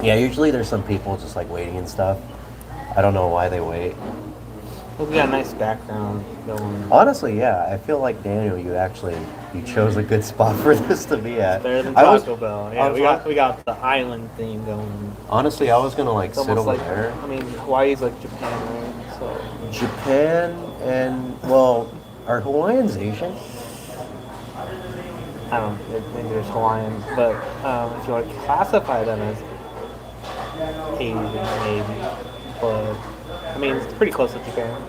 Yeah, usually there's some people just like waiting and stuff. I don't know why they wait. Well, we got a nice background going. Honestly, yeah, I feel like Daniel, you chose a good spot for this to be It's at. better than I was, Taco Bell. I Yeah, was we got the island theme going. honestly, I was gonna like It's sit almost over like, there. I mean, Hawaii's like Japan, right? So Japan and well, are Hawaiians Asian? I don't know, maybe there's Hawaiian, but if you want to classify them as Asian, maybe. But I mean, it's pretty close to Japan,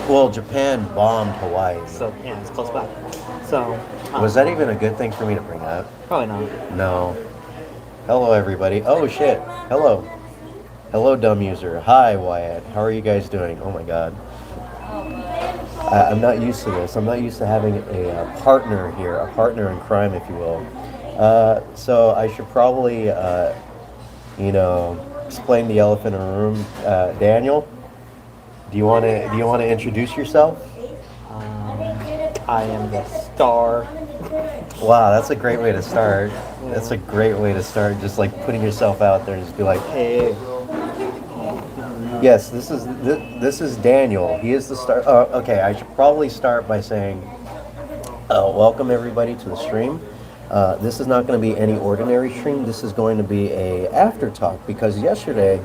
Well, Japan bombed Hawaii. so yeah, it's close by. So Was that even a good thing for me to bring up? probably not. No. Hello, everybody. Oh shit. Hello. Hello, dumb user. Hi, Wyatt. How are you guys doing? Oh my god. I'm not used to this. I'm not used to having a partner here, a partner in crime, if you will. So I should probably, explain the elephant in the room. Daniel, do you want to introduce yourself? Um, I am the star. Wow, that's a great way to start. That's Yeah. a great way to start. Just like putting yourself out there and just be like, Hey, yes, this is Daniel. He is the star. Okay, I should probably start by saying, welcome everybody to the stream. This is not going to be any ordinary stream. This is going to be a after talk because yesterday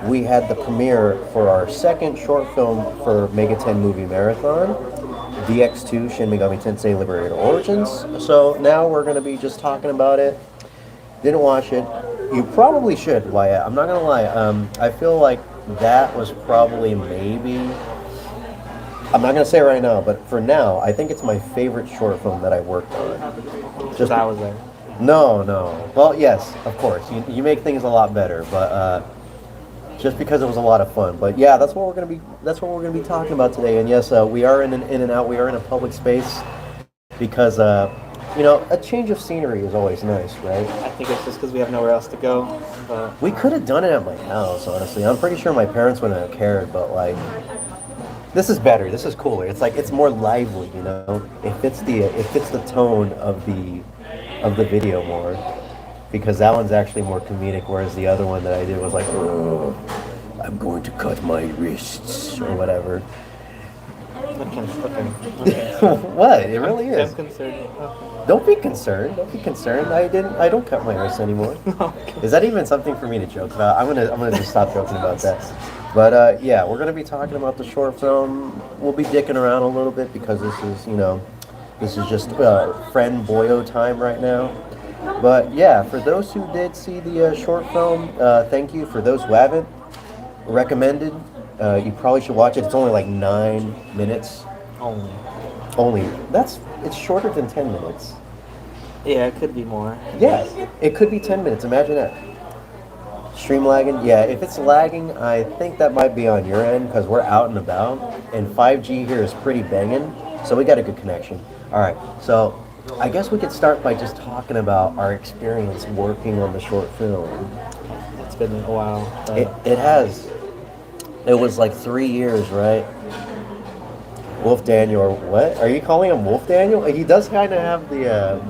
we had the premiere for our second short film for MegaTen Movie Marathon, Dx2 Shin Megami Tensei Liberator Origins. So now we're going to be just talking about it. Didn't watch it. You probably should, Wyatt. I'm not gonna lie. I feel like that was probably maybe. I'm not gonna say it right now, but for now, I think it's my favorite short film that I worked on. just I was there. No, no. Well, yes, of course. You make things a lot better, but just because it was a lot of fun. But yeah, that's what we're gonna be. That's what we're gonna be talking about today. And yes, we are in an in and out. We are in a public space because a change of scenery is always nice, right? I think it's just because we have nowhere else to go. But We could have done it at my house, honestly. I'm pretty sure my parents wouldn't have cared, but like, this is better. This is cooler. It's like it's more lively, you know. It fits the tone of the video more because that one's actually more comedic, whereas the other one that I did was like, "Oh, I'm going to cut my wrists or whatever." okay. What? It really I'm is. concerned. Don't be concerned. Don't be concerned. I don't cut my wrists anymore. Okay. Is that even something for me to joke about? I'm gonna just stop joking about that. But yeah, we're gonna be talking about the short film. We'll be dicking around a little bit because this is just friend boyo time right now. But yeah, for those who did see the short film, thank you. For those who haven't, recommended. You probably should watch it. It's only like 9 minutes. Only. Only it's shorter than 10 minutes. Yeah, it could be more. Yes, it could be 10 minutes. Imagine that. Stream lagging? Yeah, if it's lagging, I think that might be on your end because we're out and about, and 5G here is pretty banging, so we got a good connection. All right, so I guess we could start by just talking about our experience working on the short film. It's been a while. It has. It was like 3 years, right? Wolf Daniel, or what? Are you calling him Wolf Daniel? He does kind of have the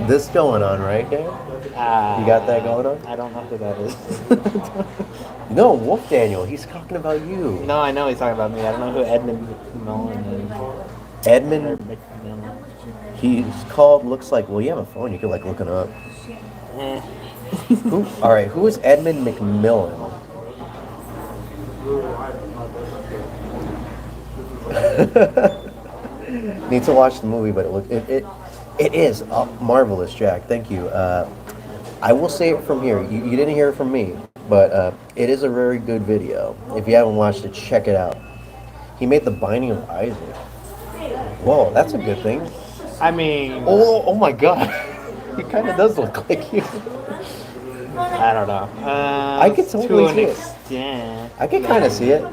this going on, right, Dan? You got that going on? I don't know who that is. No, Wolf Daniel. He's talking about you. No, I know he's talking about me. I don't know who Edmund McMillan is. Or Edmund. McMillan. He's called. Looks like. Well, you have a phone. You could like look him up. Eh. Who? All right. Who is Edmund McMillan? Need to watch the movie, but it is marvelous, Jack. Thank you. I will say it from here. You didn't hear it from me, but it is a very good video. If you haven't watched it, check it out. He made The Binding of Isaac. Whoa, that's a good thing. I mean, Oh my God. He kind of does look like you. I don't know. I could totally to an see it. extent. I can kind of see it.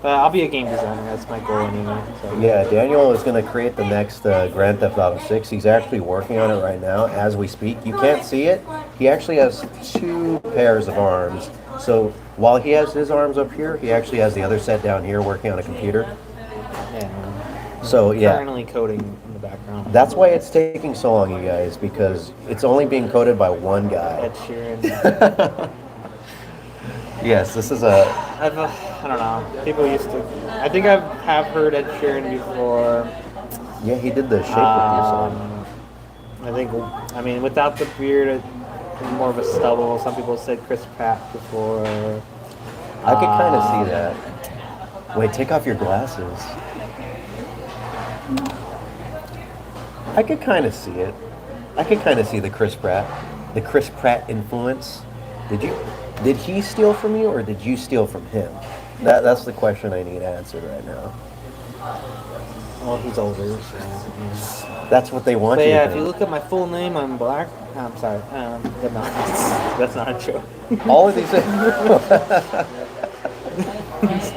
But I'll be a game designer. That's my goal anyway. So. Yeah, Daniel is going to create the next Grand Theft Auto 6. He's actually working on it right now as we speak. You can't see it. He actually has two pairs of arms. So while he has his arms up here, he actually has the other set down here working on a computer. Yeah. So yeah. Currently coding in the background. That's why it's taking so long, you guys, because it's only being coded by one guy. Ed Sheeran. Yes, this is a. I don't know. People used to. I think I have heard Ed Sheeran before. Yeah, he did the Shape with You song. I think. I mean, without the beard, more of a stubble. Some people said Chris Pratt before. I could kind of see that. Wait, take off your glasses. I could kind of see it. I could kind of see the Chris Pratt influence. Did he steal from you, or did you steal from him? That's the question I need answered right now. Well, he's older, so. Yeah. That's what they want But you yeah, to if you think. look at my full name, I'm black. I'm sorry. But no, that's not true. All of these things.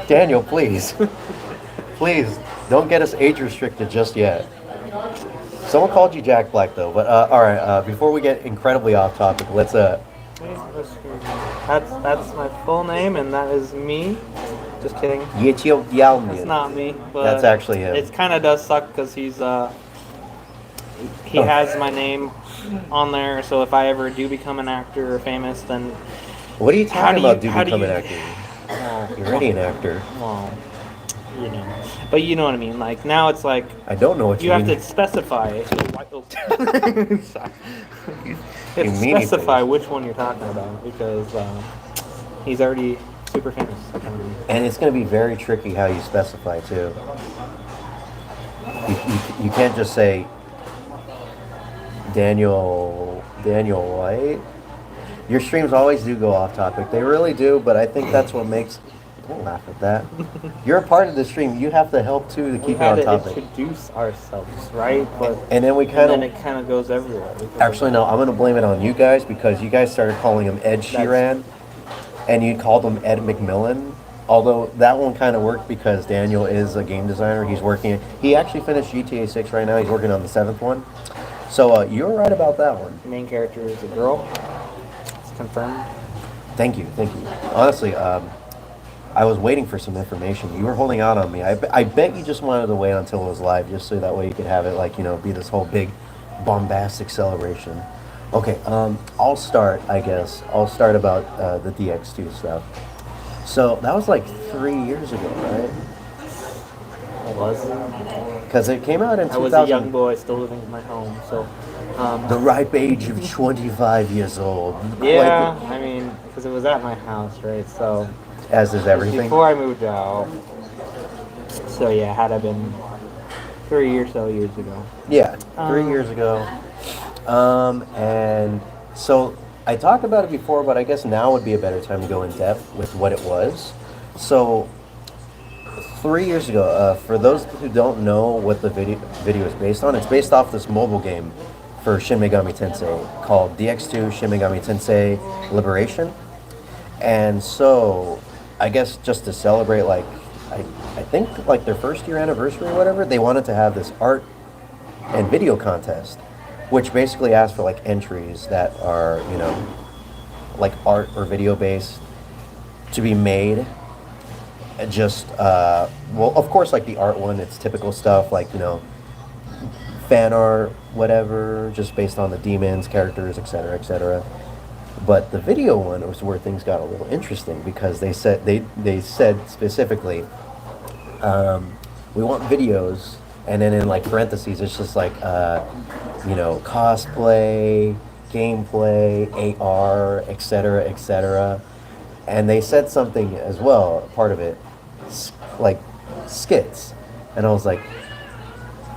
Daniel, please. Please, don't get us age restricted just yet. Someone called you Jack Black, though. But, all right, before we get incredibly off topic, let's... That's my full name, and that is me. Just kidding. Yichio Yalmin. It's not me, but That's actually him. It kind of does suck because he has my name on there. So if I ever do become an actor or famous, then What are you talking about, how do become you- an actor? You're already an actor. well, you know, but you know what I mean. Like now, it's like I don't know what you you have mean. to specify. Sorry. You have to mean specify anything. which one you're talking about because he's already super famous. And it's going to be very tricky how you specify, too. You can't just say Daniel White. Your streams always do go off topic. They really do, but I think that's what makes... Don't laugh at that. You're a part of the stream. You have to help, too, to We keep it had on to topic. introduce ourselves, right? But And then we and then kind it of... kind of goes everywhere. Actually, no, I'm going to blame it on you guys because you guys started calling him Ed Sheeran, and you called him Ed McMillan. Although that one kind of worked because Daniel is a game designer. He actually finished GTA 6 right now. He's working on the 7th one. So you're right about that one. The main character is a girl. It's confirmed. Thank you. Honestly, I was waiting for some information. You were holding out on me. I bet you just wanted to wait until it was live, just so that way you could have it, like, be this whole big, bombastic celebration. Okay, I'll start, I guess. I'll start about the Dx2 stuff. So that was like 3 years ago, right? It was. Because it came out in 2000. I was a young boy still living in my home, so. The ripe age of 25 years old. Yeah, I mean, because it was at my house, right? So. As is everything. Before I moved out. So yeah, had I been 3 or so years ago. Yeah, 3 years ago. And so I talked about it before, but I guess now would be a better time to go in depth with what it was. So 3 years ago, for those who don't know what the video is based on, it's based off this mobile game for Shin Megami Tensei called Dx2 Shin Megami Tensei Liberation. And so I guess just to celebrate, like, I think like their first year anniversary or whatever, they wanted to have this art and video contest, which basically asked for like entries that are, like art or video based to be made. Just, well, of course, like the art one, it's typical stuff like, fan art, whatever, just based on the demons, characters, etc., etc. But the video one was where things got a little interesting because they said specifically, we want videos, and then in like parentheses, it's just like, cosplay, gameplay, AR, etc., etc. And they said something as well, part of it, like skits. And I was like,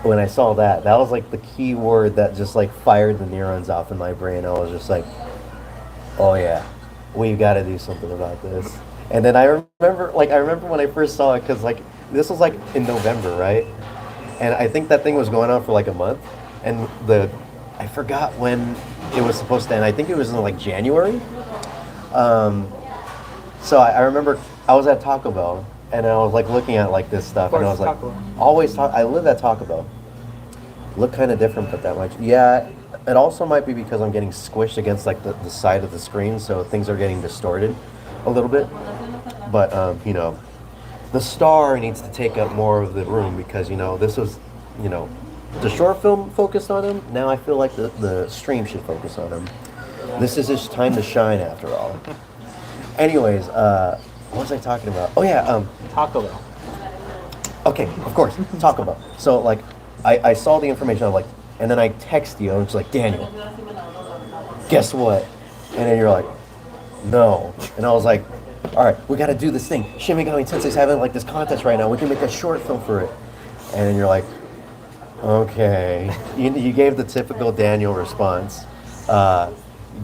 when I saw that was like the key word that just like fired the neurons off in my brain. I was just like, oh yeah, we've got to do something about this. And then I remember when I first saw it, because like this was like in November, right? And I think that thing was going on for like a month, and I forgot when it was supposed to end. I think it was in like January. So I remember I was at Taco Bell, and I was like looking at like this stuff, and I was like, I live at Taco Bell. Look kind of different, but that much. Yeah, it also might be because I'm getting squished against like the side of the screen, so things are getting distorted a little bit. But the star needs to take up more of the room because this was the short film focused on him. Now I feel like the stream should focus on him. This is his time to shine, after all. Anyways, what was I talking about? Oh yeah, Taco Bell. okay, of course, Taco Bell. So like, I saw the information. I'm like, and then I text you. I was like, Daniel, guess what? And then you're like, no. And I was like, all right, we got to do this thing. Shin Megami Tensei's having like this contest right now. We can make a short film for it. And then you're like, okay. You gave the typical Daniel response,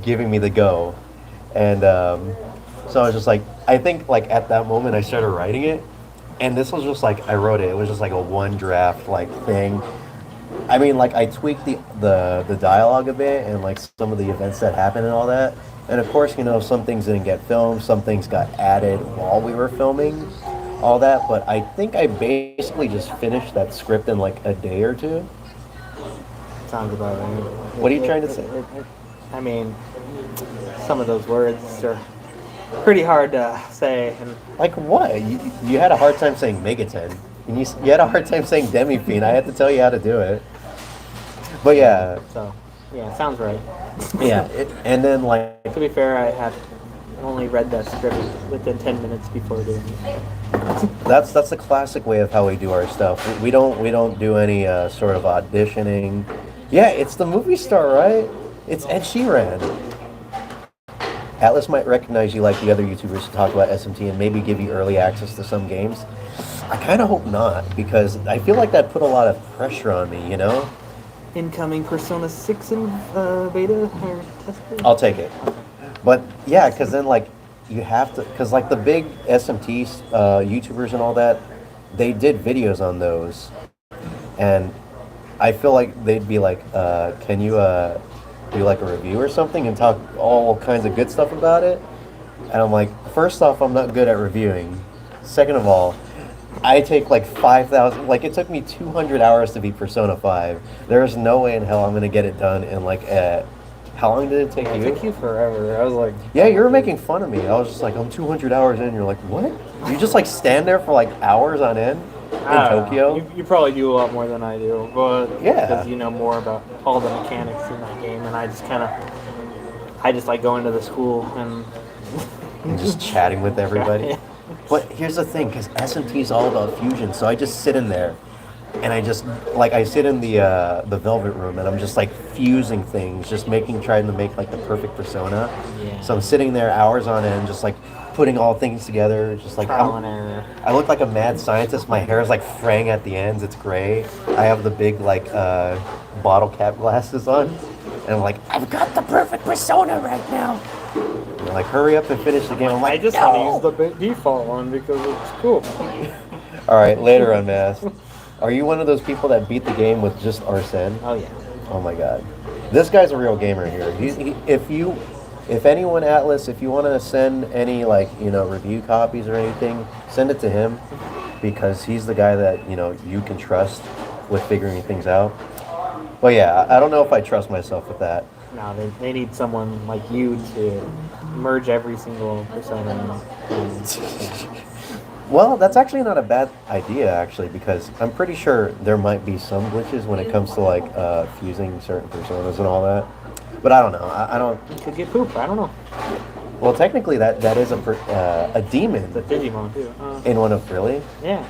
giving me the go. And so I was just like, I think like at that moment I started writing it. And this was just like, I wrote it. It was just like a one draft like thing. I mean, like I tweaked the dialogue a bit and like some of the events that happened and all that. And of course, you know, some things didn't get filmed, some things got added while we were filming, all that. But I think I basically just finished that script in like a day or two. Sounds about right. What are you trying to say? I mean, some of those words are pretty hard to say. And Like what? You had a hard time saying MegaTen. And you had a hard time saying Demi-Fiend. I had to tell you how to do it. But yeah. so, yeah, sounds right. Yeah. And then like, To be fair, I had only read that script within 10 minutes before doing it. that's the classic way of how we do our stuff. We don't do any sort of auditioning. Yeah, it's the movie star, right? It's Ed Sheeran. Atlas might recognize you like the other YouTubers to talk about SMT and maybe give you early access to some games. I kind of hope not, because I feel like that put a lot of pressure on me, you know? Incoming Persona 6 in beta or testing? I'll take it. But yeah, because then like you have to, because like the big SMT YouTubers and all that, they did videos on those, and I feel like they'd be like, can you do like a review or something and talk all kinds of good stuff about it? And I'm like, first off, I'm not good at reviewing. Second of all, I take like 5,000, like it took me 200 hours to beat Persona 5. There's no way in hell I'm going to get it done in like, how long did it take you? It took you forever. I was like... Yeah, you were making fun of me. I was just like, I'm 200 hours in. You're like, what? You just like stand there for like hours on end in Tokyo? You probably do a lot more than I do, but Yeah. because you know more about all the mechanics in that game, and I just like going to the school and And just chatting with everybody. Yeah. But here's the thing, because SMT is all about fusion, so I just sit in there, and I just like I sit in the Velvet Room, and I'm just like fusing things, just trying to make like the perfect persona. Yeah. So I'm sitting there hours on end, just like putting all things together, just like trial and error. I look like a mad scientist. My hair is like fraying at the ends. It's gray. I have the big like bottle cap glasses on, and I'm like, I've got the perfect persona right now. And they're like, hurry up and finish the game. I'm like, I just want to use the default one because it's cool. All right, later Unmasked. Are you one of those people that beat the game with just Arsene? Oh yeah. Oh my God, this guy's a real gamer here. If anyone, Atlas, if you want to send any like review copies or anything, send it to him, because he's the guy that you can trust with figuring things out. But yeah, I don't know if I trust myself with that. No, they need someone like you to merge every single persona. Well, that's actually not a bad idea, actually, because I'm pretty sure there might be some glitches when it comes to like fusing certain personas and all that. But I don't know. I don't. You could get poop. I don't know. Well, technically, that is a demon The Digimon too. in one of really. Yeah.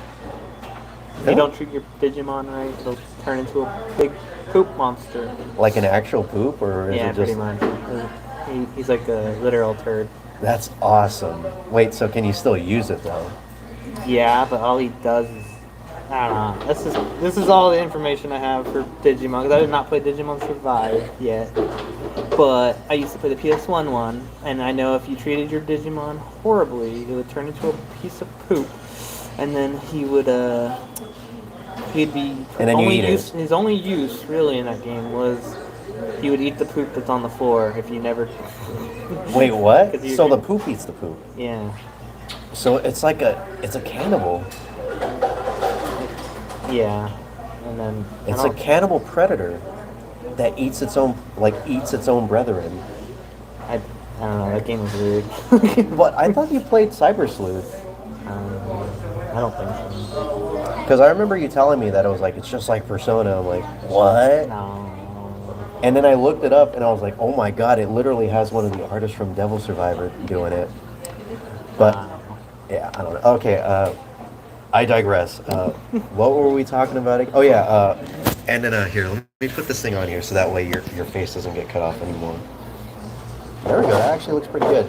If Really? you don't treat your Digimon right, it'll turn into a big poop monster. Like an actual poop, or is Yeah, it just? pretty much. He's like a literal turd. That's awesome. Wait, so can you still use it though? Yeah, but all he does is, I don't know. This is all the information I have for Digimon, because I did not play Digimon Survive yet. But I used to play the PS1 one, and I know if you treated your Digimon horribly, it would turn into a piece of poop, and then he'd be And then you eat it. his only use really in that game was he would eat the poop that's on the floor if you never. Wait, what? 'Cause you- So the poop eats the poop. Yeah. So it's a cannibal. Yeah. And then It's a cannibal predator that eats its own brethren. I don't know. That game was weird. But I thought you played Cyber Sleuth. I don't think so. Because I remember you telling me that. I was like, it's just like Persona. I'm like, what? No. And then I looked it up and I was like, oh my god, it literally has one of the artists from Devil Survivor doing it. But, yeah, I don't know. Okay, I digress. What were we talking about? Oh, yeah, and then here, let me put this thing on here so that way your face doesn't get cut off anymore. There we go, that actually looks pretty good.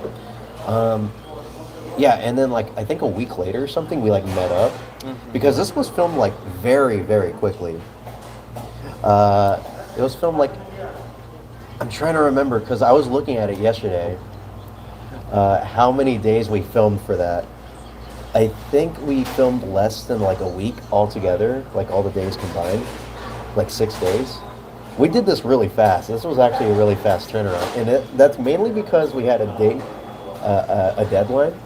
Yeah, and then like I think a week later or something, we like met up because this was filmed like very, very quickly. It was filmed like I'm trying to remember because I was looking at it yesterday. How many days we filmed for that? I think we filmed less than like a week altogether, like all the days combined, like 6 days. We did this really fast. This was actually a really fast turnaround, and that's mainly because we had a date, a deadline.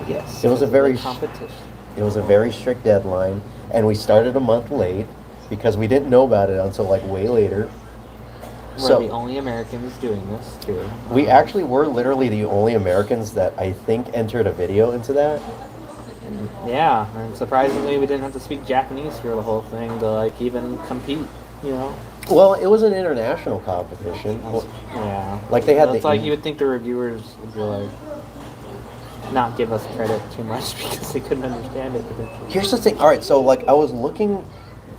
Yes. It was a very competition. It was a very strict deadline, and we started a month late because we didn't know about it until like way later. We're the only Americans doing this too. We actually were literally the only Americans that I think entered a video into that. And yeah, and surprisingly, we didn't have to speak Japanese for the whole thing to like even compete. You know. Well, it was an international competition. Yeah. Like they had It's like you would think the reviewers would be like not give us credit too much because they couldn't understand it. Here's the thing. All right, so like I was looking,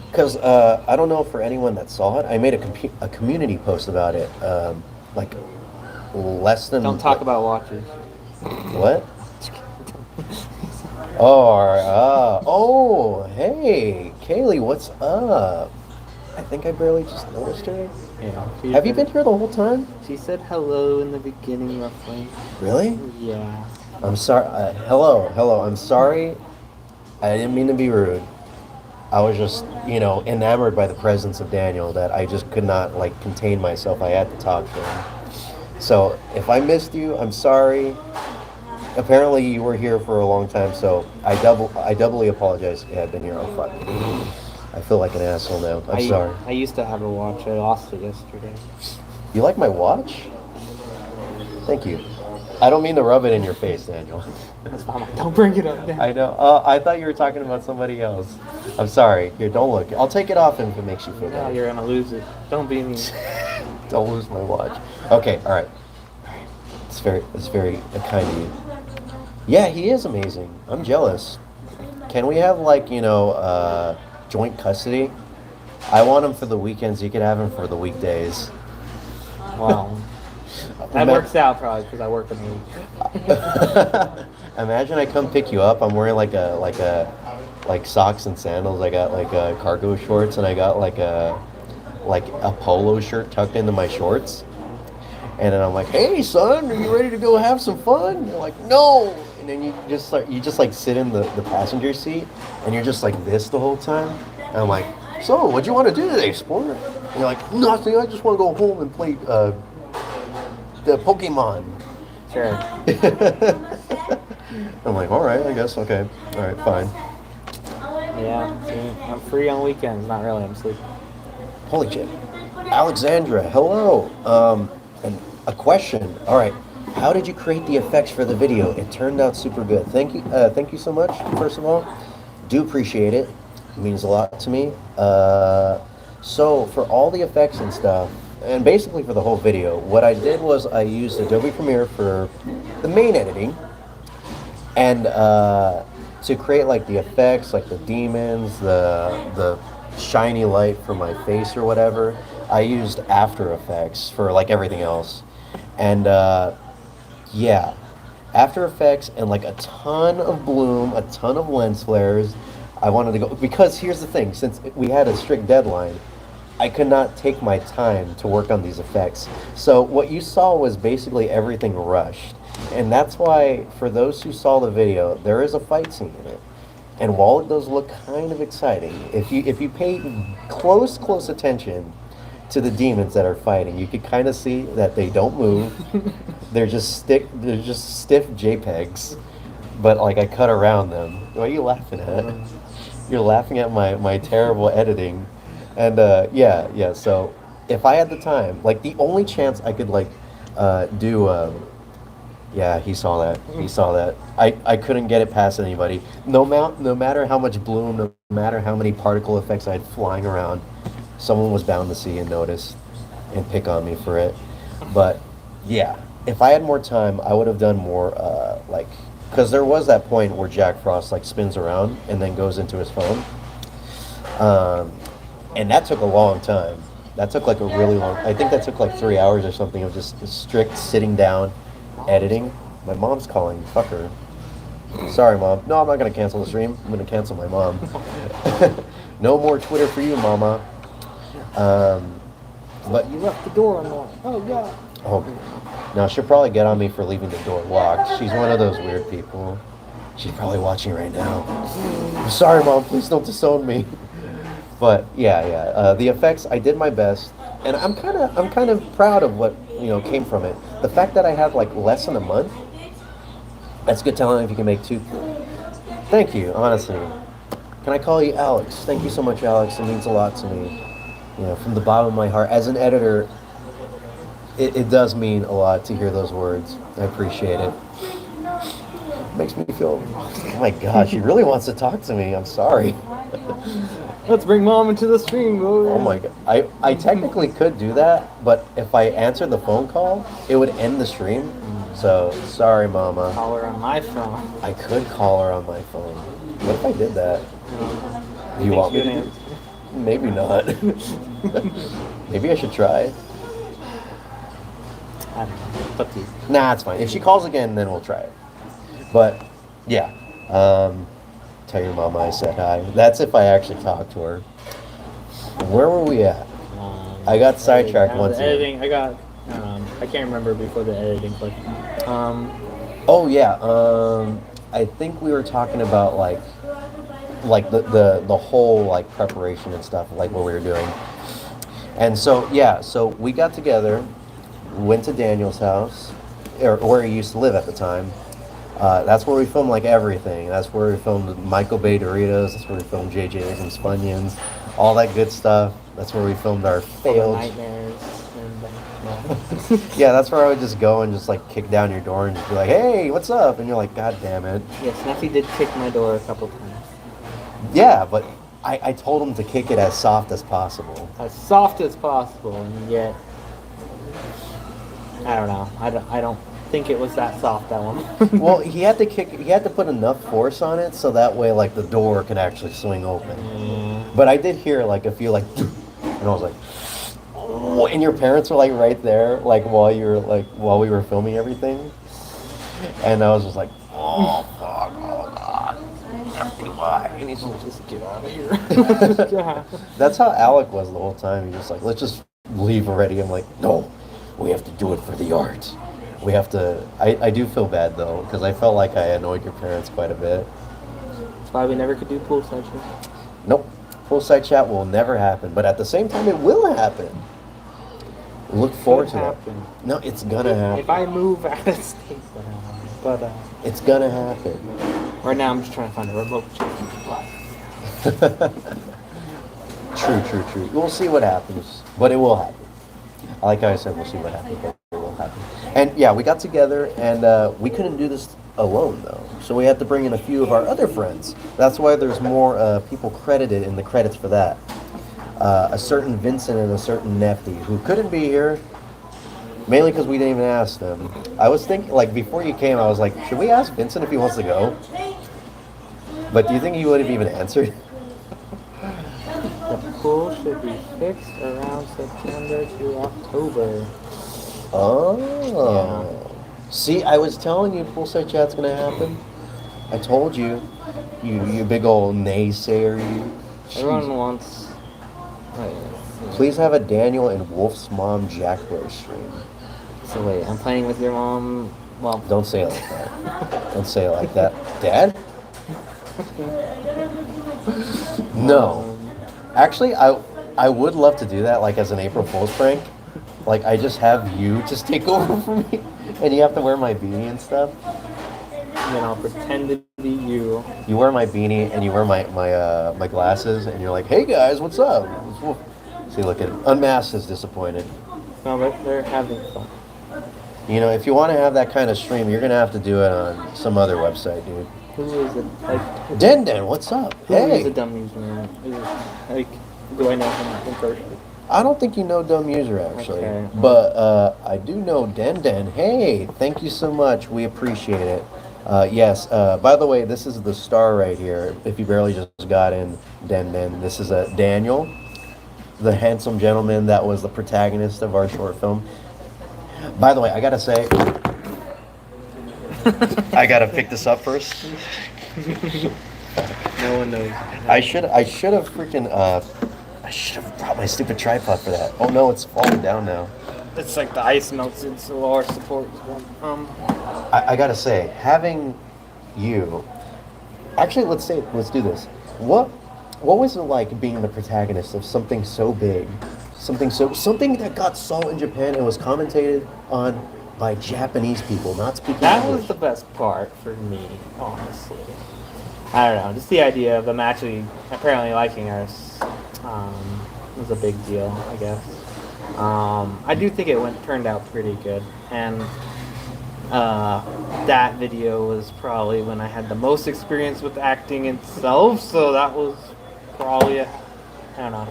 because I don't know for anyone that saw it. I made a community post about it, like less than. Don't talk about watches. What? Oh, hey, Kaylee, what's up? I think I barely just noticed her. Yeah. Have you been here the whole time? She said hello in the beginning, roughly. Really? Yeah. I'm sorry. Hello. I'm sorry. I didn't mean to be rude. I was just, enamored by the presence of Daniel that I just could not, like, contain myself. I had to talk to him. So, if I missed you, I'm sorry. Apparently, you were here for a long time, so I doubly apologize. Yeah, I've been here. Oh, fuck. I feel like an asshole now. I'm sorry. I used to have a watch. I lost it yesterday. You like my watch? Thank you. I don't mean to rub it in your face, Daniel. Don't bring it up. I know. I thought you were talking about somebody else. I'm sorry. Here, don't look. I'll take it off if it makes you feel No, better. you're gonna lose it. Don't be mean. Don't lose my watch. Okay, all right. It's very kind of you. Yeah, he is amazing. I'm jealous. Can we have joint custody? I want him for the weekends. You could have him for the weekdays. Wow. That works out probably because I work in the week. Imagine I come pick you up. I'm wearing like socks and sandals. I got cargo shorts, and I got like a polo shirt tucked into my shorts. And then I'm like, "Hey, son, are you ready to go have some fun?" And you're like, "No." And then you just sit in the passenger seat, and you're just like this the whole time. And I'm like, "So, what'd you want to do today, sport?" And you're like, "Nothing. I just want to go home and play the Pokemon." Sure. I'm like, all right, I guess, okay. All right, fine. Yeah, see, I'm free on weekends. Not really, I'm sleeping. Holy shit. Alexandra, hello. And a question. All right, how did you create the effects for the video? It turned out super good. Thank you so much, first of all. Do appreciate it. It means a lot to me. So for all the effects and stuff, and basically for the whole video, what I did was I used Adobe Premiere for the main editing, and to create like the effects, like the demons, the shiny light for my face or whatever, I used After Effects for like everything else. And yeah, After Effects and like a ton of bloom, a ton of lens flares. I wanted to go, because here's the thing, since we had a strict deadline, I could not take my time to work on these effects. So what you saw was basically everything rushed. And that's why, for those who saw the video, there is a fight scene in it. And while it does look kind of exciting, if you pay close attention to the demons that are fighting, you could kind of see that they don't move. They're just stiff JPEGs. But like I cut around them. What are you laughing at? You're laughing at my terrible editing. And yeah. So if I had the time, like the only chance I could like do Yeah, he saw that. He saw that. I couldn't get it past anybody. No matter how much bloom, no matter how many particle effects I had flying around, someone was bound to see and notice and pick on me for it. But yeah, if I had more time, I would have done more like because there was that point where Jack Frost like spins around and then goes into his phone. Um, and that took a long time. That took like a really long. I think that took like 3 hours or something of just strict sitting down, editing. My mom's calling. Fuck her. Sorry, mom. No, I'm not gonna cancel the stream. I'm gonna cancel my mom. No more Twitter for you, mama. But You left the door unlocked. Oh god. oh, now she'll probably get on me for leaving the door locked. She's one of those weird people. She's probably watching right now. I'm sorry, mom. Please don't disown me. But yeah. The effects, I did my best, and I'm kind of proud of what came from it. The fact that I had like less than a month, that's good telling if you can make two. Thank you, honestly. Can I call you Alex? Thank you so much, Alex. It means a lot to me. From the bottom of my heart. As an editor, it does mean a lot to hear those words. I appreciate it. Makes me feel. Oh my gosh, he really wants to talk to me. I'm sorry. Let's bring mom into the stream, boys. Oh my god. I technically could do that, but if I answered the phone call, it would end the stream. So, sorry, mama. Call her on my phone. I could call her on my phone. What if I did that? Do you want me to do? Maybe not. Maybe I should try. I don't know. It's up to you. Nah, it's fine. If she calls again, then we'll try it. But, yeah. Tell your mama I said hi. That's if I actually talk to her. Where were we at? I got sidetracked once. Editing. I can't remember before the editing question. Oh yeah. I think we were talking about like the whole like preparation and stuff, like what we were doing. And so yeah, so we got together, went to Daniel's house, or where he used to live at the time. That's where we filmed like everything. That's where we filmed Michael Bay Doritos. That's where we filmed JJ's and Spunions, all that good stuff. That's where we filmed our failed nightmares. Yeah, that's where I would just go and just like kick down your door and just be like, "Hey, what's up?" And you're like, "God damn it!" Yes, Snuffy did kick my door a couple times. Yeah, but I told him to kick it as soft as possible. As soft as possible, and yet I don't know. I don't think it was that soft, that one. Well, he had to put enough force on it so that way like the door could actually swing open. But I did hear like a few like, and I was like, oh, and your parents were like right there, like while we were filming everything, and I was just like, oh fuck, oh god, empty why? And he's like, Just get out of here. Yeah. that's how Alec was the whole time. He was like, let's just leave already. I'm like, no, we have to do it for the art. We have to. I do feel bad though, because I felt like I annoyed your parents quite a bit. That's why we never could do poolside shows. Nope, full-side chat will never happen, but at the same time, it will happen. Look forward to that. happen. No, it's gonna happen. If I move out of state, but It's gonna happen. right now I'm just trying to find a remote True. We'll see what happens, but it will happen. Like I said, we'll see what happens, but it will happen. And yeah, we got together, and we couldn't do this alone though, so we had to bring in a few of our other friends. That's why there's more people credited in the credits for that. A certain Vincent and a certain Nefty, who couldn't be here, mainly because we didn't even ask them. I was thinking, like, before you came, I was like, should we ask Vincent if he wants to go? But do you think he would have even answered? The pool should be fixed around September to October. Oh. Yeah. See, I was telling you poolside chat's gonna happen. I told you. You big old naysayer, you. Everyone Jeez. wants. Please have a Daniel and Wolf's mom Jack Bro stream. So wait, I'm playing with your mom. Well, Don't say it like that. Don't say it like that. Dad? No. Actually, I would love to do that, like as an April Fool's prank. Like I just have you just take over for me, and you have to wear my beanie and stuff. and then I'll pretend to be you. You wear my beanie and you wear my glasses, and you're like, "Hey guys, what's up?" See, look at him. Unmasked is disappointed. No, but they're having fun. You know, if you want to have that kind of stream, you're gonna have to do it on some other website, dude. Who is it? Like, Den, what's up? who is Hey, a dumb user? Is it, like, do I know him in person? I don't think you know Dumb User actually, Okay. but I do know Den. Hey, thank you so much. We appreciate it. Yes. By the way, this is the star right here. If you barely just got in, Den, this is Daniel, the handsome gentleman that was the protagonist of our short film. By the way, I gotta say, I gotta pick this up first. No one knows. I should have freaking I should have brought my stupid tripod for that. Oh no, it's falling down now. It's like the ice melts in, so our support is going. I gotta say, having you, actually, let's do this. What was it like being the protagonist of something so big, something that got saw in Japan and was commentated on by Japanese people not speaking That English? was the best part for me, honestly. I don't know, just the idea of them actually apparently liking us was a big deal, I guess. I do think it turned out pretty good, and that video was probably when I had the most experience with acting itself, so that was probably I don't know,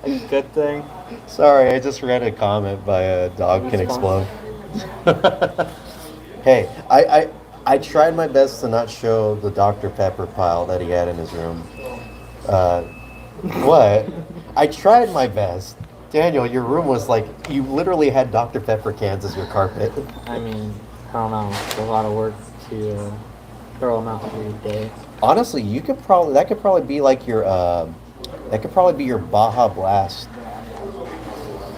a good thing. Sorry, I just read a comment by a dog can explode. Hey, I tried my best to not show the Dr. Pepper pile that he had in his room. What? I tried my best. Daniel, your room was like, you literally had Dr. Pepper cans as your carpet. I mean, I don't know, it's a lot of work to throw them out every day. Honestly, that could probably be like your Baja Blast.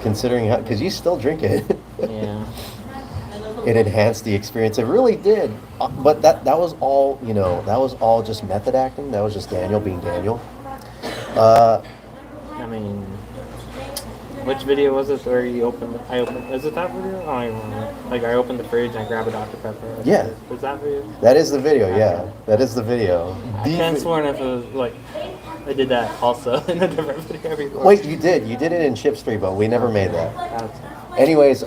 Considering how, because you still drink it. Yeah. It enhanced the experience. It really did. But that was all, that was all just method acting. That was just Daniel being Daniel. I mean, which video was it where is it that video? I don't even remember. Like, I opened the fridge and I grabbed a Dr. Pepper. Yeah. Was that video? That is the video, yeah. That is the video. I can't swear if it was, like, I did that also in a different video before. Wait, you did. You did it in Chip Street, but we never made that. That's- Anyways,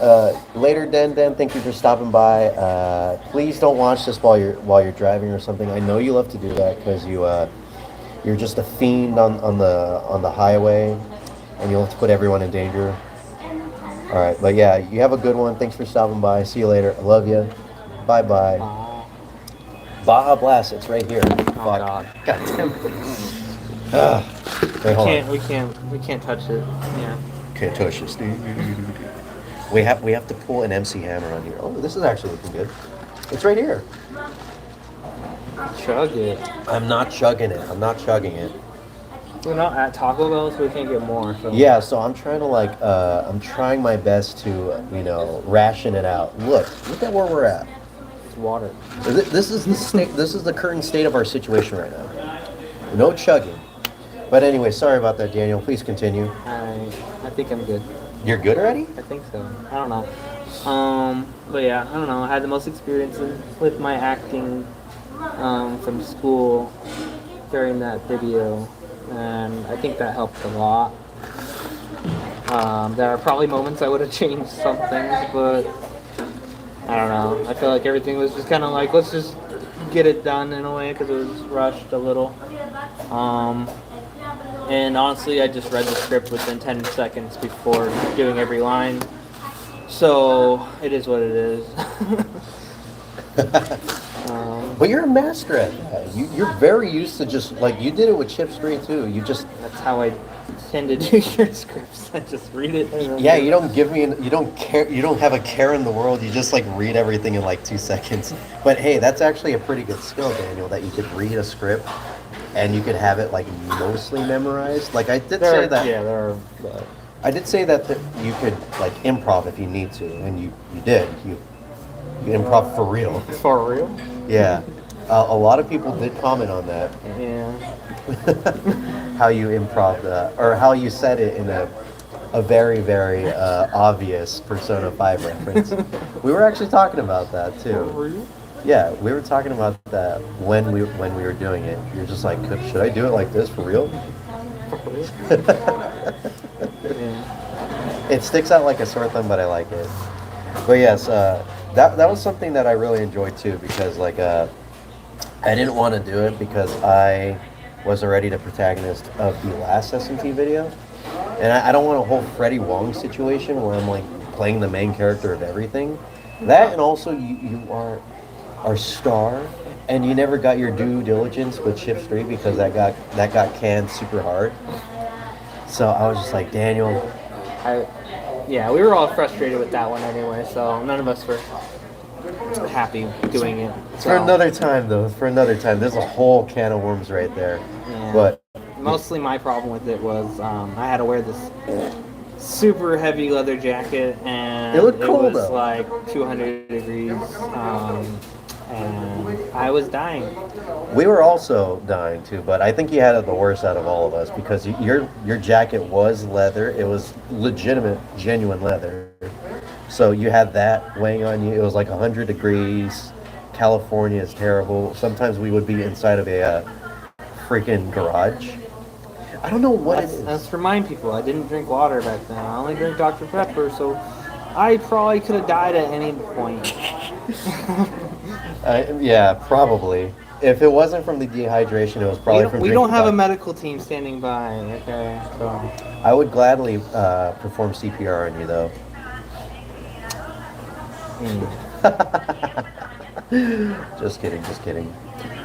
later, Den, thank you for stopping by. Please don't watch this while you're driving or something. I know you love to do that because you're just a fiend on the highway, and you'll have to put everyone in danger. All right, but yeah, you have a good one. Thanks for stopping by. See you later. I love you. Bye bye. Baja Blast. It's right here. Oh God. God damn it. Wait, hold on. We can't touch it. Yeah. Can't touch this. We have to pull an MC Hammer on here. Oh, this is actually looking good. It's right here. Chug it. I'm not chugging it. I'm not chugging it. We're not at Taco Bell, so we can't get more. So. Yeah, so I'm trying to I'm trying my best to, ration it out. Look at where we're at. It's water. This is the state. This is the current state of our situation right now. No chugging. But anyway, sorry about that, Daniel. Please continue. I think I'm good. You're good already? I think so. I don't know. But yeah, I don't know. I had the most experience with my acting from school during that video, and I think that helped a lot. There are probably moments I would have changed some things, but I don't know. I feel like everything was just kind of like, let's just get it done in a way because it was rushed a little. And honestly, I just read the script within 10 seconds before doing every line. So, it is what it is. But you're a master at that. You're very used to just, you did it with Chip Street too. That's how I tend to do your scripts. I just read it. Yeah, you don't care, you don't have a care in the world. You just, read everything in, 2 seconds. But hey, that's actually a pretty good skill, Daniel, that you could read a script and you could have it mostly memorized. I did say that. Yeah, there are. But I did say that you could improv if you need to, and you did. You improv for real. For real? Yeah. A lot of people did comment on that. Yeah. How you improv that, or how you said it in a very, very obvious Persona 5 reference. We were actually talking about that too. For real? Yeah, we were talking about that when we were doing it. You're just like, should I do it like this for real? For real? Yeah. It sticks out like a sore thumb, but I like it. But yes, that was something that I really enjoyed too because like I didn't want to do it because I was already the protagonist of the last SMT video, and I don't want a whole Freddie Wong situation where I'm like playing the main character of everything. That and also you are our star, and you never got your due diligence with Chip 3 because that got canned super hard. So I was just like Daniel. Yeah, we were all frustrated with that one anyway, so none of us were happy doing it. For another time, though. For another time. There's a whole can of worms right there. Yeah. But mostly my problem with it was I had to wear this super heavy leather jacket, and it looked cool, was though. like 200 degrees, and I was dying. We were also dying too, but I think you had it the worst out of all of us because your jacket was leather. It was legitimate, genuine leather. So you had that weighing on you. It was like 100 degrees. California is terrible. Sometimes we would be inside of a freaking garage. I don't know what it is. Let's remind people, I didn't drink water back then. I only drank Dr. Pepper, so I probably could have died at any point. Yeah, probably. If it wasn't from the dehydration, it was probably from. We don't drinking have a Dr. medical team standing by. Okay, so I would gladly perform CPR on you, though. Just kidding, just kidding.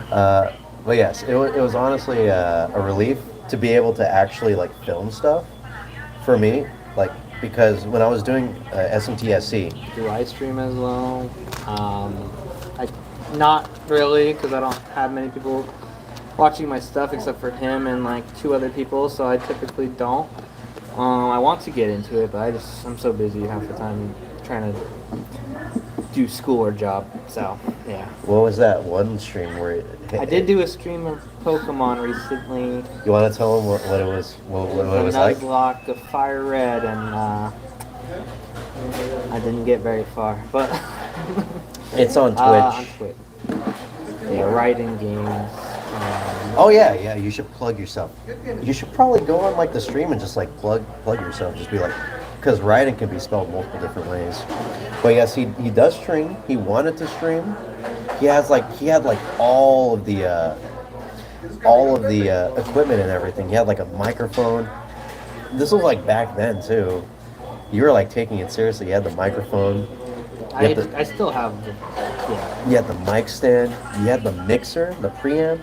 But yes, it was honestly a relief to be able to actually like film stuff for me, like because when I was doing SMTSC, do I stream as well? I not really because I don't have many people watching my stuff except for him and like 2 other people, so I typically don't. I want to get into it, but I'm so busy half the time trying to do school or job. So yeah. what was that one stream where I did do a stream of Pokemon recently. You want to tell them what it was? What it was like? Nuzlocke, a Fire Red, and I didn't get very far, but It's on Twitch. on Twitch. Yeah, writing games. Oh yeah. You should plug yourself. You should probably go on like the stream and just like plug yourself. Just be like, because writing can be spelled multiple different ways. But yes, he does stream. He wanted to stream. He had like all of the equipment and everything. He had like a microphone. This was like back then too. You were like taking it seriously. You had the microphone. I still have the, yeah. You had the mic stand. You had the mixer, the preamp.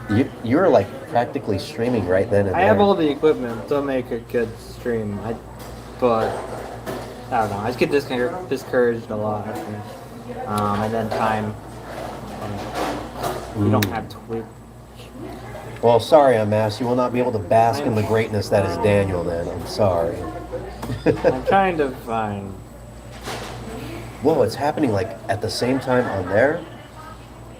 You were like practically streaming right then and there. I have all the equipment to make a good stream. But I don't know. I just get discouraged a lot, I think. And then time. You don't have Twitch. Well, sorry, I'm asked. You will not be able to bask in the greatness that is Daniel. Then I'm sorry. I'm trying to find. Whoa, it's happening like at the same time on there,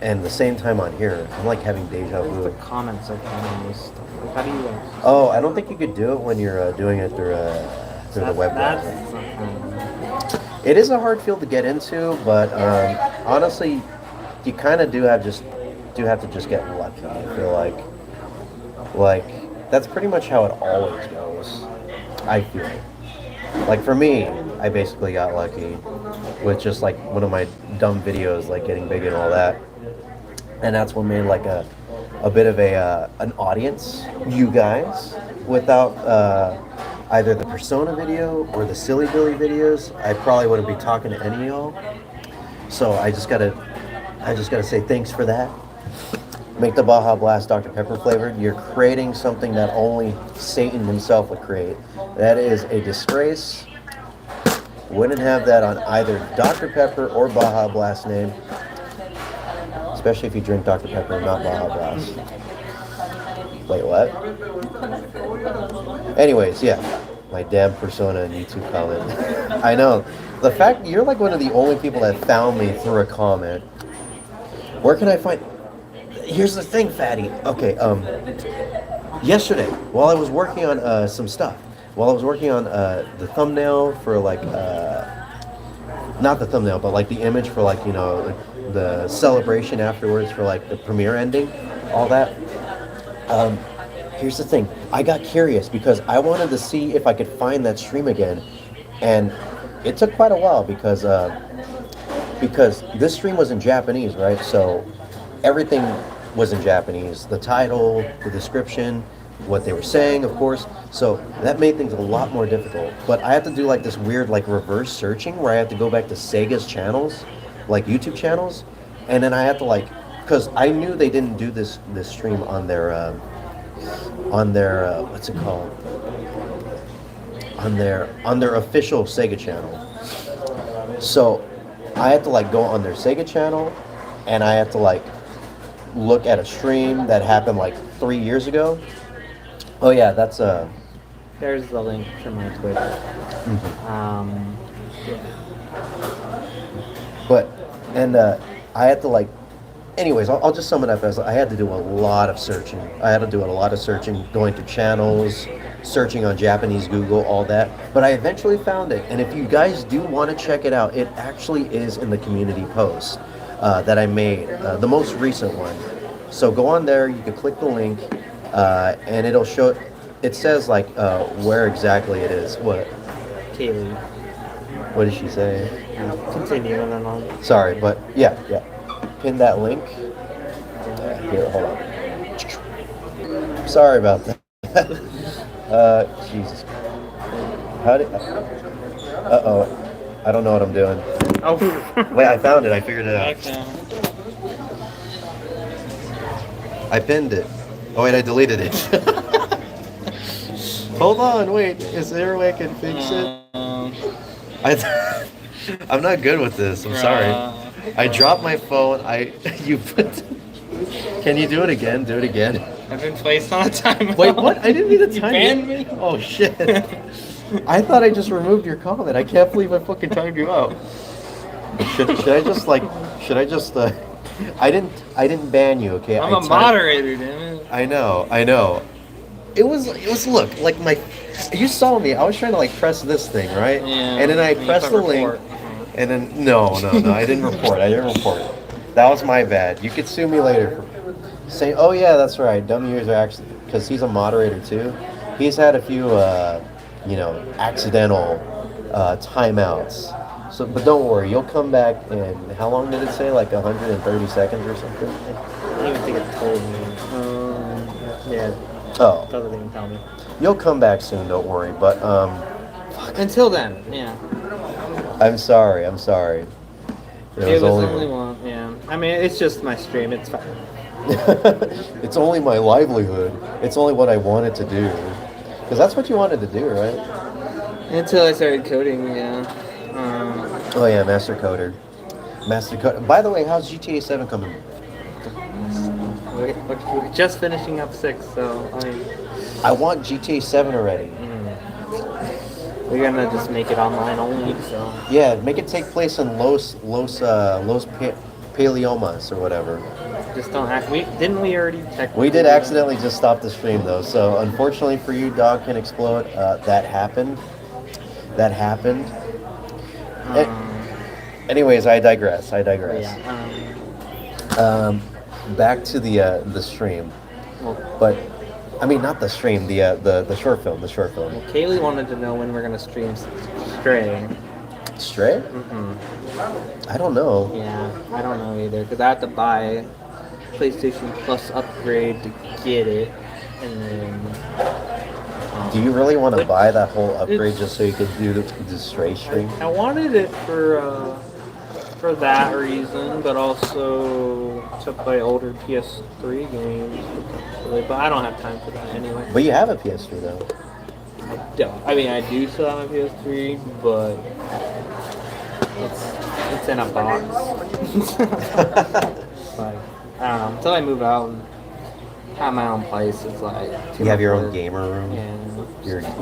and the same time on here. I'm like having deja The vu. comments section on this stuff. Like, how do you? Oh, I don't think you could do it when you're doing it through the web browser. It is a hard field to get into, but honestly, you kind of do have to just get lucky. I feel like that's pretty much how it always goes. I feel like for me, I basically got lucky with just like one of my dumb videos like getting big and all that, and that's what made like a bit of an audience, you guys, without either the Persona video or the Silly Billy videos, I probably wouldn't be talking to any of y'all. So I just gotta say thanks for that. Make the Baja Blast Dr. Pepper flavored. You're creating something that only Satan himself would create. That is a disgrace. Wouldn't have that on either Dr. Pepper or Baja Blast name. Especially if you drink Dr. Pepper and not Baja Blast. Wait, what? Anyways, yeah. My damn Persona and YouTube comment. I know. The fact you're like one of the only people that found me through a comment. Where can I find... Here's the thing, fatty. Okay, yesterday, while I was working on some stuff, while I was working on the thumbnail for like, not the thumbnail, but like the image for like, you know, the celebration afterwards for like the premiere ending, all that. Here's the thing. I got curious because I wanted to see if I could find that stream again. And it took quite a while because this stream was in Japanese, right? So everything was in Japanese. The title, the description, what they were saying, of course. So that made things a lot more difficult. But I had to do like this weird like reverse searching where I had to go back to Sega's channels, like YouTube channels, and then I had to like because I knew they didn't do this stream on their what's it called, on their official Sega channel. So I had to like go on their Sega channel, and I had to like look at a stream that happened like 3 years ago. Oh yeah, that's There's the link to my Twitter. Yeah. But and I had to like. Anyways, I'll just sum it up as I had to do a lot of searching. I had to do a lot of searching, going through channels, searching on Japanese Google, all that. But I eventually found it. And if you guys do want to check it out, it actually is in the community post that I made, the most recent one. So go on there, you can click the link, and it'll show, it says like where exactly it is. What? Kaylee. What did she say? Continue and then I'll... Sorry, but yeah. Pin that link. Here, hold on. Sorry about that. Jesus. How did? Uh-oh. I don't know what I'm doing. Oh. Wait, I found it. I figured it out. Okay. I pinned it. Oh wait, I deleted it. Hold on, wait. Is there a way I can fix it? I'm not good with this. I'm sorry. I dropped my phone. Can you do it again? Do it again. I've been placed on a timeout. Wait, what? I didn't mean to You time banned it. me? Oh shit. I thought I just removed your comment. I can't believe I fucking timed you out. Should I just I didn't ban you, okay? I'm a moderator, damn it. I know. It was look, like you saw me. I was trying to like press this thing, right? Yeah. And then I pressed the link. And then no, I didn't report. That was my bad. You could sue me later for saying, "Oh yeah, that's right. Dumb users are actually," because he's a moderator too. He's had a few, accidental timeouts. So, but don't worry, you'll come back in. How long did it say? Like 130 seconds or something? I don't even think it told me. Yeah. Oh. Doesn't even tell me. You'll come back soon. Don't worry. But Until then, yeah. I'm sorry. It was only one. Yeah. I mean, it's just my stream. It's fine. It's only my livelihood. It's only what I wanted to do. Because that's what you wanted to do, right? Until I started coding, yeah. Oh yeah, Master Coder. By the way, how's GTA 7 coming? We're just finishing up 6, so I want GTA 7 already. We're gonna just make it online only, so... Yeah, make it take place in Los Paleomas or whatever. Just don't act... Didn't we already technically... We did accidentally just stop the stream though, so unfortunately for you, Dog Can Explode, that happened. Anyways, I digress. Yeah, Back to the stream. But... I mean, not the stream, the short film, Well, Kaylee wanted to know when we're gonna stream Stray. Stray? Mm-hmm. I don't know. Yeah, I don't know either, because I have to buy PlayStation Plus upgrade to get it, and then... Do you really want to buy that whole upgrade just so you could do the Stray stream? I wanted it for that reason, but also to play older PS3 games, potentially. But I don't have time for that anyway. But you have a PS3 though. I don't. I mean, I do still have a PS3, but it's in a box. Like, I don't know. Until I move out and have my own place, it's like... You have your own gamer room? Yeah.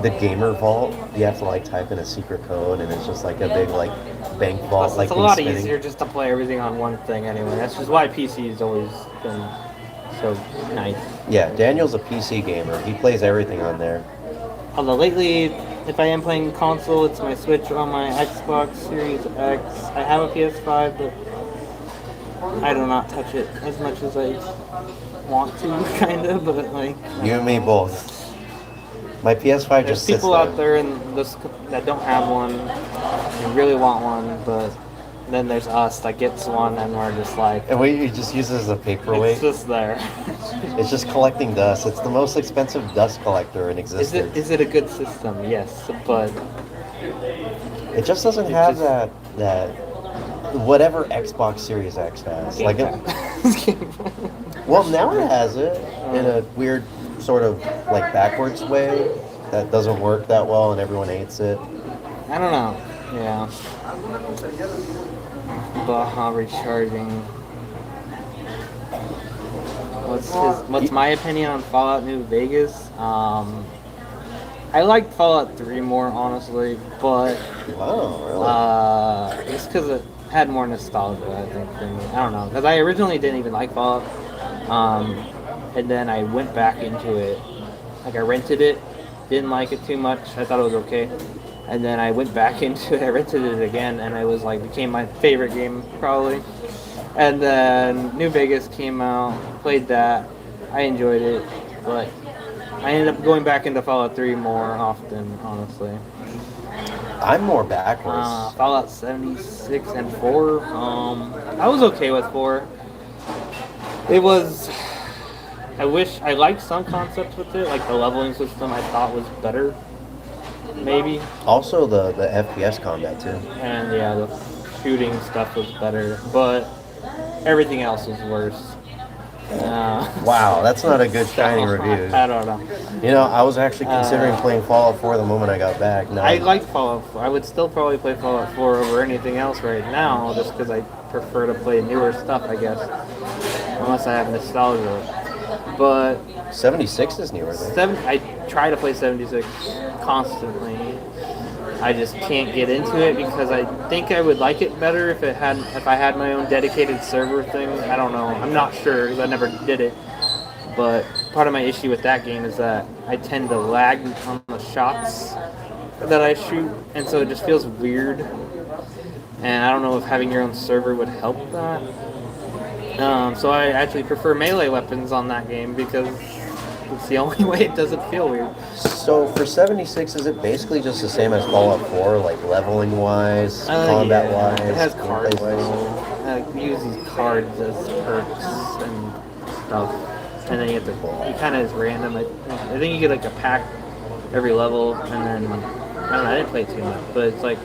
The gamer vault, you have to like type in a secret code and it's just like a big like bank vault. Plus, like it's a lot spinning. easier just to play everything on one thing anyway. That's just why PC has always been so nice. Yeah, Daniel's a PC gamer. He plays everything on there. Although lately, if I am playing console, it's my Switch or my Xbox Series X. I have a PS5, but I do not touch it as much as I want to, kind of. But like, You and me both. My PS5 There's just sits people there. out there that don't have one and really want one, but then there's us that gets one and we're just like, And we just use it as a paperweight. it's just there. It's just collecting dust. It's the most expensive dust collector in existence. Is it a good system? Yes, but It just doesn't have that whatever Xbox Series X has. Like well, now it has it in a weird sort of like backwards way that doesn't work that well and everyone hates it. I don't know. Yeah. Baja recharging. What's my opinion on Fallout New Vegas? I liked Fallout 3 more, honestly, but Wow, really? just because it had more nostalgia, I think, for me. I don't know, because I originally didn't even like Fallout, and then I went back into it. Like, I rented it, didn't like it too much. I thought it was okay. And then I went back into it, I rented it again, and it was like, became my favorite game, probably. And then New Vegas came out, played that. I enjoyed it, but I ended up going back into Fallout 3 more often, honestly. I'm more backwards. Fallout 76 and 4. I was okay with 4. It was. I liked some concepts with it, like the leveling system I thought was better, maybe. Also, the FPS combat too. And yeah, the shooting stuff was better, but everything else was worse. Wow, that's not a good shiny review. I don't know. You know, I was actually considering playing Fallout 4 the moment I got back. No, I like Fallout 4. I would still probably play Fallout 4 over anything else right now, just because I prefer to play newer stuff, I guess. Unless I have nostalgia. But 76 is newer though. I try to play 76 constantly. I just can't get into it because I think I would like it better if I had my own dedicated server thing. I don't know. I'm not sure because I never did it. But part of my issue with that game is that I tend to lag on the shots that I shoot, and so it just feels weird. And I don't know if having your own server would help that. So I actually prefer melee weapons on that game because it's the only way it doesn't feel weird. So for 76, is it basically just the same as Fallout 4, like leveling wise, combat wise? It has cards. wise? You use these cards as perks and stuff, and then you have to. You kind of is random. I think you get like a pack every level, and then I don't know. I didn't play too much, but it's like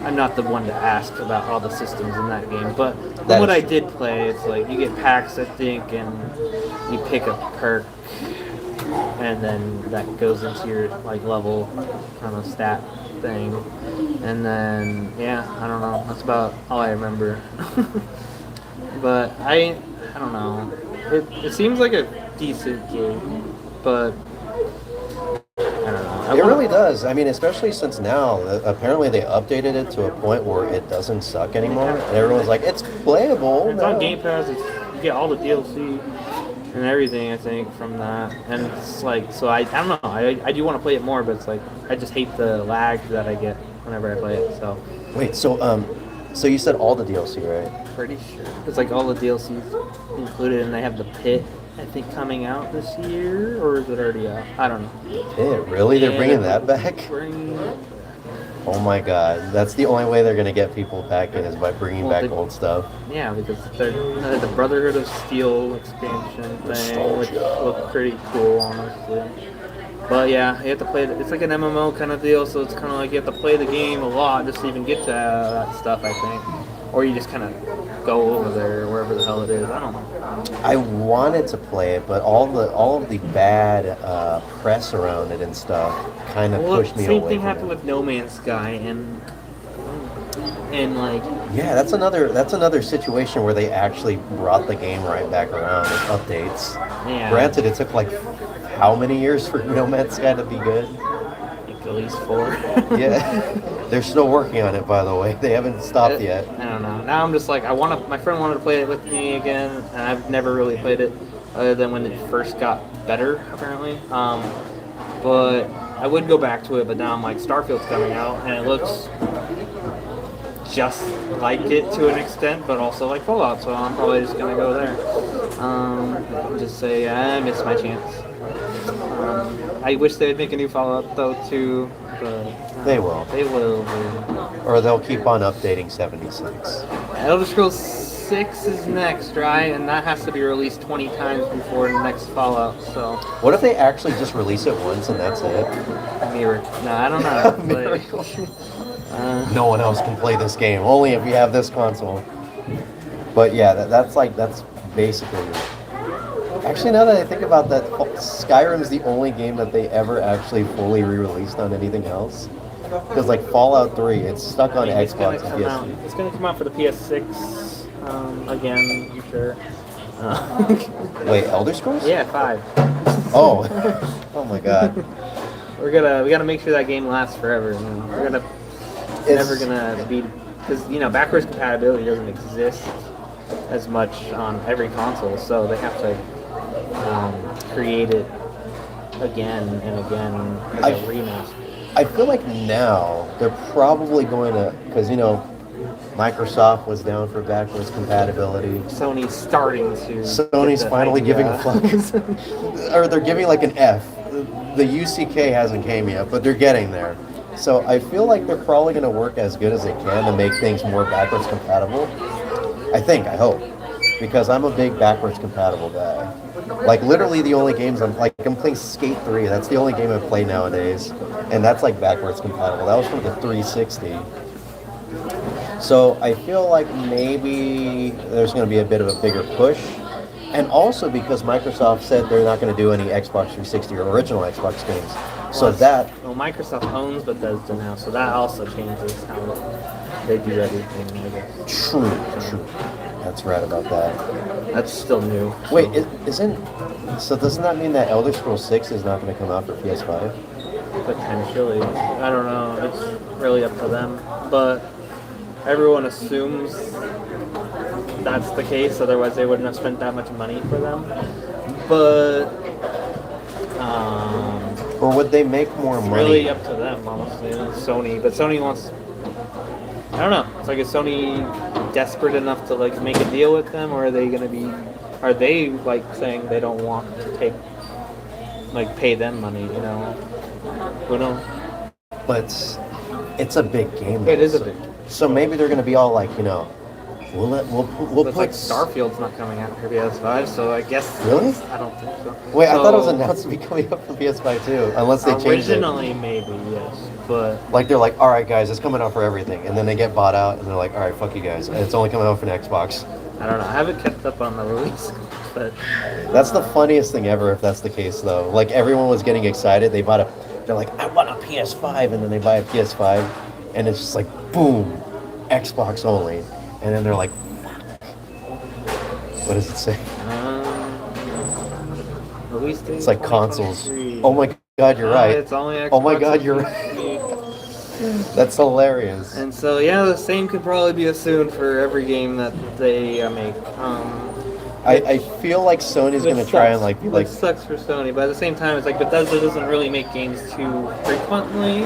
I'm not the one to ask about all the systems in that game. But what I did play, it's like you get packs, I think, and you pick a perk. And then that goes into your like level kind of stat thing, and then yeah, I don't know. That's about all I remember. But I don't know. It seems like a decent game, but I don't know. It really does. I mean, especially since now, apparently they updated it to a point where it doesn't suck anymore, and everyone's like, it's playable. It's on Game Pass. You get all the DLC. And everything, I think, from that. And it's like, so I don't know, I do want to play it more, but it's like, I just hate the lag that I get whenever I play it, so. Wait, so you said all the DLC, right? Pretty sure. It's like all the DLCs included, and they have the pit, I think, coming out this year, or is it already out? I don't know. Pit, really? They're bringing that back? Oh my god, that's the only way they're gonna get people back in is by bringing back old stuff. Yeah, because they're the Brotherhood of Steel expansion thing, which looked pretty cool, honestly. But yeah, you have to play it. It's like an MMO kind of deal, so it's kind of like you have to play the game a lot just to even get to that stuff, I think. Or you just kind of go over there, wherever the hell it is. I don't know. I wanted to play it, but all of the bad press around it and stuff kind of pushed me away. Same thing happened with No Man's Sky, and like. Yeah, that's another situation where they actually brought the game right back around with updates. Yeah. Granted, it took like how many years for No Man's Sky to be good? At least 4. Yeah, they're still working on it, by the way. They haven't stopped yet. I don't know. Now I'm just like, my friend wanted to play it with me again, and I've never really played it other than when it first got better, apparently. But I would go back to it, but now I'm like, Starfield's coming out, and it looks just like it to an extent, but also like Fallout, so I'm probably just gonna go there. Just say, I missed my chance. I wish they would make a new Fallout though too, but They will. They will. Or they'll keep on updating 76. Elder Scrolls 6 is next, right? And that has to be released 20 times before the next Fallout. So What if they actually just release it once and that's it? miracle. No, I don't know. Miracle. But, No one else can play this game. Only if you have this console. But yeah, that's basically it. Actually, now that I think about that, Skyrim's the only game that they ever actually fully re-released on anything else. Because like Fallout 3, it's stuck on it's gonna Xbox and come out. PS3. It's gonna come out for the PS6 again. I'm sure. Wait, Elder Scrolls? Yeah, 5. Oh, oh my God. We gotta make sure that game lasts forever. You know? It's never gonna be, because backwards compatibility doesn't exist as much on every console, so they have to create it again and again as a remaster. I feel like now they're probably going to, because Microsoft was down for backwards compatibility. Sony's starting to. Sony's finally giving a fuck. Or they're giving like an F. The UCK hasn't came yet, but they're getting there. So I feel like they're probably going to work as good as they can to make things more backwards compatible. I hope. Because I'm a big backwards compatible guy. Like literally the only games I'm playing Skate 3. That's the only game I play nowadays. And that's like backwards compatible. That was from the 360. So I feel like maybe there's going to be a bit of a bigger push. And also because Microsoft said they're not going to do any Xbox 360 or original Xbox games. So Microsoft owns Bethesda now, so that also changes how they do everything, I guess. True. That's right about that. That's still new. Wait, so doesn't that mean that Elder Scrolls 6 is not going to come out for PS5? Potentially. I don't know. It's really up to them. But everyone assumes that's the case, otherwise they wouldn't have spent that much money for them. But or would they make more money? It's really up to them, honestly. Sony, but Sony wants. I don't know. It's like, is Sony desperate enough to like make a deal with them, or are they gonna be? Are they like saying they don't want to pay them money? Who knows? But it's a big game. It is a big game. So maybe they're gonna be all like, we'll It's put like Starfield's not coming out for PS5, so I guess. Really? I don't think so. Wait, I thought it was announced to be coming up for PS5 too, unless they changed it. Originally, maybe, yes, but like they're like, all right, guys, it's coming out for everything, and then they get bought out, and they're like, all right, fuck you guys, it's only coming out for an Xbox. I don't know. I haven't kept up on the release, but that's the funniest thing ever if that's the case, though. Like everyone was getting excited, they're like, I want a PS5, and then they buy a PS5, and it's just like, boom, Xbox only, and then they're like, what does it say? Release date It's like consoles. 2023. Oh my God, you're right. It's only Xbox. Oh my God, you're right. That's hilarious. And so yeah, the same could probably be assumed for every game that they make. I feel like Sony's gonna try and like be like. It sucks for Sony, but at the same time, it's like Bethesda doesn't really make games too frequently,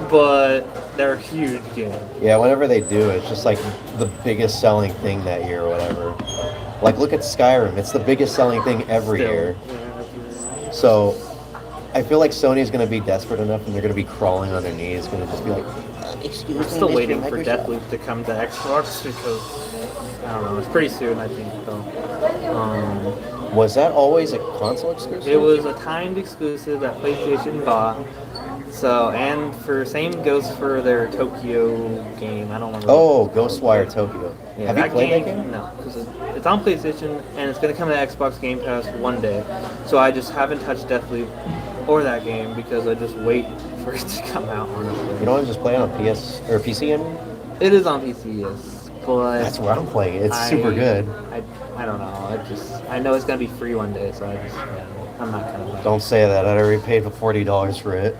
but they're a huge game. Yeah, whenever they do, it's just like the biggest selling thing that year or whatever. Like look at Skyrim; it's the biggest selling thing every year. Yeah. So I feel like Sony's gonna be desperate enough, and they're gonna be crawling on their knees, gonna just be like, "Excuse me." I'm still waiting for Deathloop to come to Xbox because I don't know. It's pretty soon, I think, though. Was that always a console exclusive? It was a timed exclusive that PlayStation bought. So, and same goes for their Tokyo game. I don't remember. Oh, Ghostwire Tokyo. Yeah, Have you played that game? No, because it's on PlayStation and it's going to come to Xbox Game Pass one day. So I just haven't touched Deathloop or that game because I just wait for it to come out, honestly. You don't want to just play it on PS or PC, I mean? It is on PC, yes. But That's where I'm playing it. It's super good. I don't know. I know it's going to be free one day, so I'm not going to. Don't say that. I already paid $40 for it.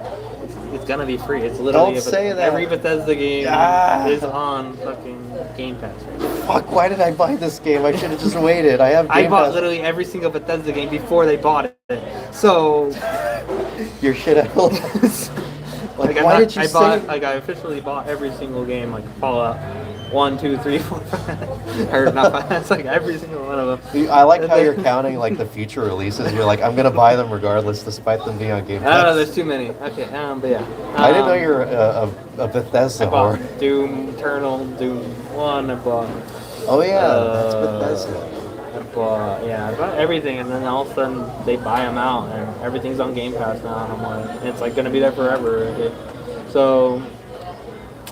It's gonna be free. It's literally Don't say that. Every Bethesda game is on fucking Game Pass. Fuck, why did I buy this game? I should have just waited. I have Game I bought Pass. literally every single Bethesda game before they bought it. So Your shit out. Like, I'm why not- did you I say? bought, like, I officially bought every single game, like Fallout 1, 2, 3, 4, 5. Or not 5, it's like every single one of them. I like how you're counting like the future releases. You're like, I'm gonna buy them regardless, despite them being on Game I don't know, Pass. there's too many. Okay, but yeah. I didn't know you were a Bethesda I bought whore. Doom, Eternal, Doom 1, I bought... Oh yeah, that's Bethesda. I bought everything, and then all of a sudden they buy them out, and everything's on Game Pass now, and I'm like, it's like gonna be there forever. So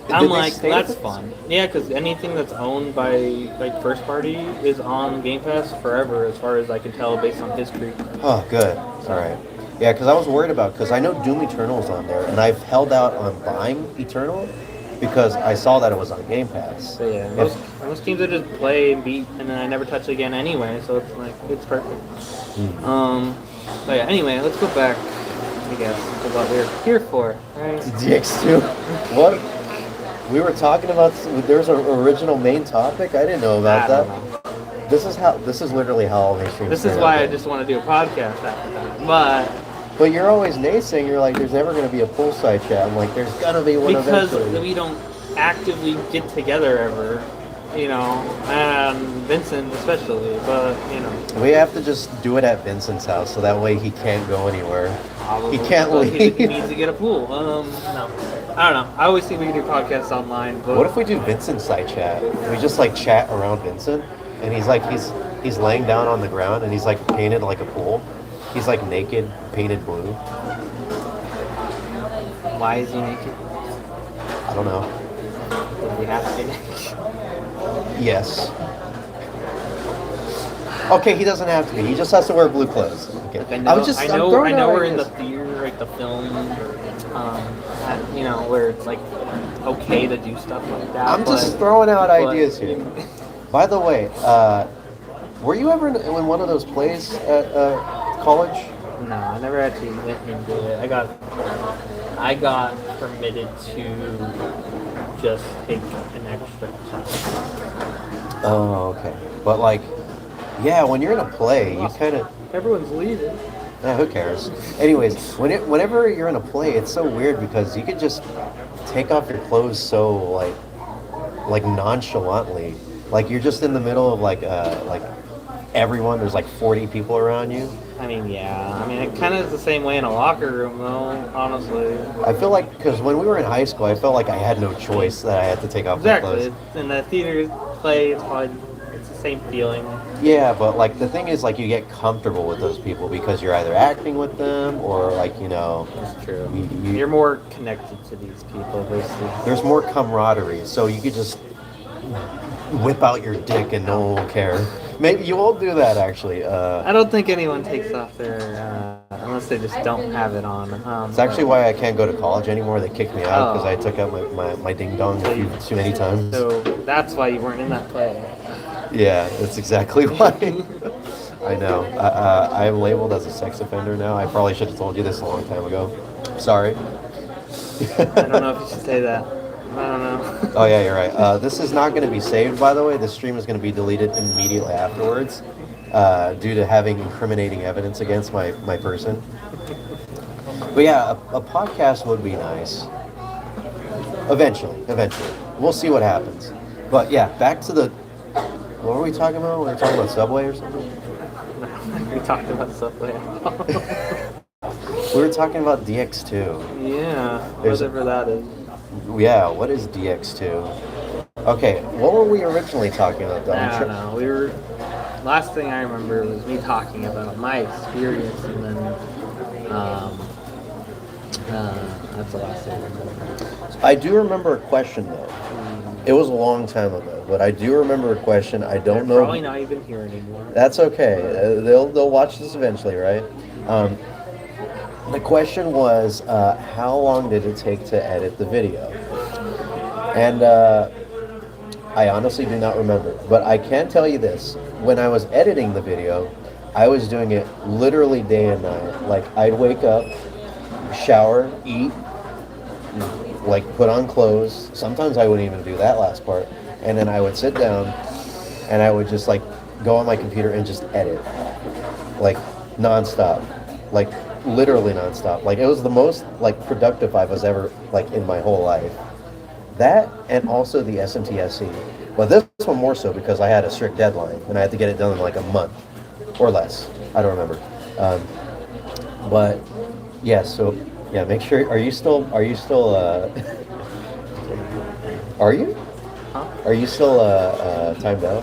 I'm Did they like, state that's it? fun. Yeah, because anything that's owned by like first party is on Game Pass forever, as far as I can tell based on history. Oh, good. All right. Yeah, because I was worried about because I know Doom Eternal's on there, and I've held out on buying Eternal because I saw that it was on Game Pass. So yeah, If- most teams I just play and beat, and then I never touch it again anyway. So it's like it's perfect. But yeah, anyway, let's go back. I guess to what we're here for, right? DX2. What? We were talking about. There's an original main topic. I didn't know about I that. don't know. This is literally how all these streams. This is turn why out. I just want to do a podcast after that. But But you're always naysaying. You're like, there's never going to be a poolside chat. I'm like, there's gonna be one because eventually. we don't actively get together ever, you know, and Vincent especially, but you know. We have to just do it at Vincent's house, so that way he can't go anywhere. Probably, He can't but leave. He needs to get a pool. No, I don't know. I always think we can do podcasts online. But What if we do Vincent's side chat? We just like chat around Vincent, and he's laying down on the ground, and he's like painted like a pool. He's like naked, painted blue. Why is he naked? I don't know. Does he have to be naked? Yes. Okay, he doesn't have to be. He just has to wear blue clothes. Okay. Like, I know throwing out we're in the ideas. theater, like the film, you know, where it's like okay to do stuff like that. I'm just but- throwing out but- ideas here. By the way, were you ever in one of those plays at college? No, I never actually went into it. I got permitted to just take an extra class. Oh, okay. But like, yeah, when you're in a play, you kind of. Everyone's leaving. Yeah, who cares? Anyways, whenever you're in a play, it's so weird because you could just take off your clothes so like nonchalantly. Like you're just in the middle of like everyone. There's like 40 people around you. I mean, yeah. I mean, it kind of is the same way in a locker room, though. Honestly. I feel like because when we were in high school, I felt like I had no choice that I had to take off my Exactly. clothes. In the theater play, it's the same feeling. Yeah, but like the thing is, like you get comfortable with those people because you're either acting with them or like That's true. You- You're more connected to these people versus. there's more camaraderie, so you could just whip out your dick and no one will care. Maybe you won't do that actually. I don't think anyone takes off their unless they just don't have it on. It's actually why I can't go to college anymore. They kicked me out because Oh. I took out my ding dong a few too many times. So that's why you weren't in that play. Yeah, that's exactly why. I know. I'm labeled as a sex offender now. I probably should have told you this a long time ago. Sorry. I don't know if you should say that. I don't know. Oh yeah, you're right. This is not going to be saved, by the way. This stream is going to be deleted immediately afterwards due to having incriminating evidence against my person. But yeah, a podcast would be nice. Eventually. We'll see what happens. But yeah, back to the... What were we talking about? We were talking about Subway or something? We talked about Subway. We were talking about DX2. Yeah, There's- whatever that is. Yeah, what is DX2? Okay, what were we originally talking about, though? I don't know. We were. Last thing I remember was me talking about my experience, and then that's the last thing I remember. I do remember a question, though. It was a long time ago, but I do remember a question. I don't know. Probably not even here anymore. That's okay. They'll watch this eventually, right? The question was, how long did it take to edit the video? And I honestly do not remember. But I can tell you this. When I was editing the video, I was doing it literally day and night. Like, I'd wake up, shower, eat, like put on clothes. Sometimes I wouldn't even do that last part. And then I would sit down and I would just like go on my computer and just edit. Like nonstop. Like literally nonstop. Like it was the most like productive I was ever like in my whole life. That and also the SMT-SE. But this one more so because I had a strict deadline and I had to get it done in like a month or less. I don't remember. But yeah, so yeah, make sure. Are you still? Are you still? Are you? Huh? Are you still timed out?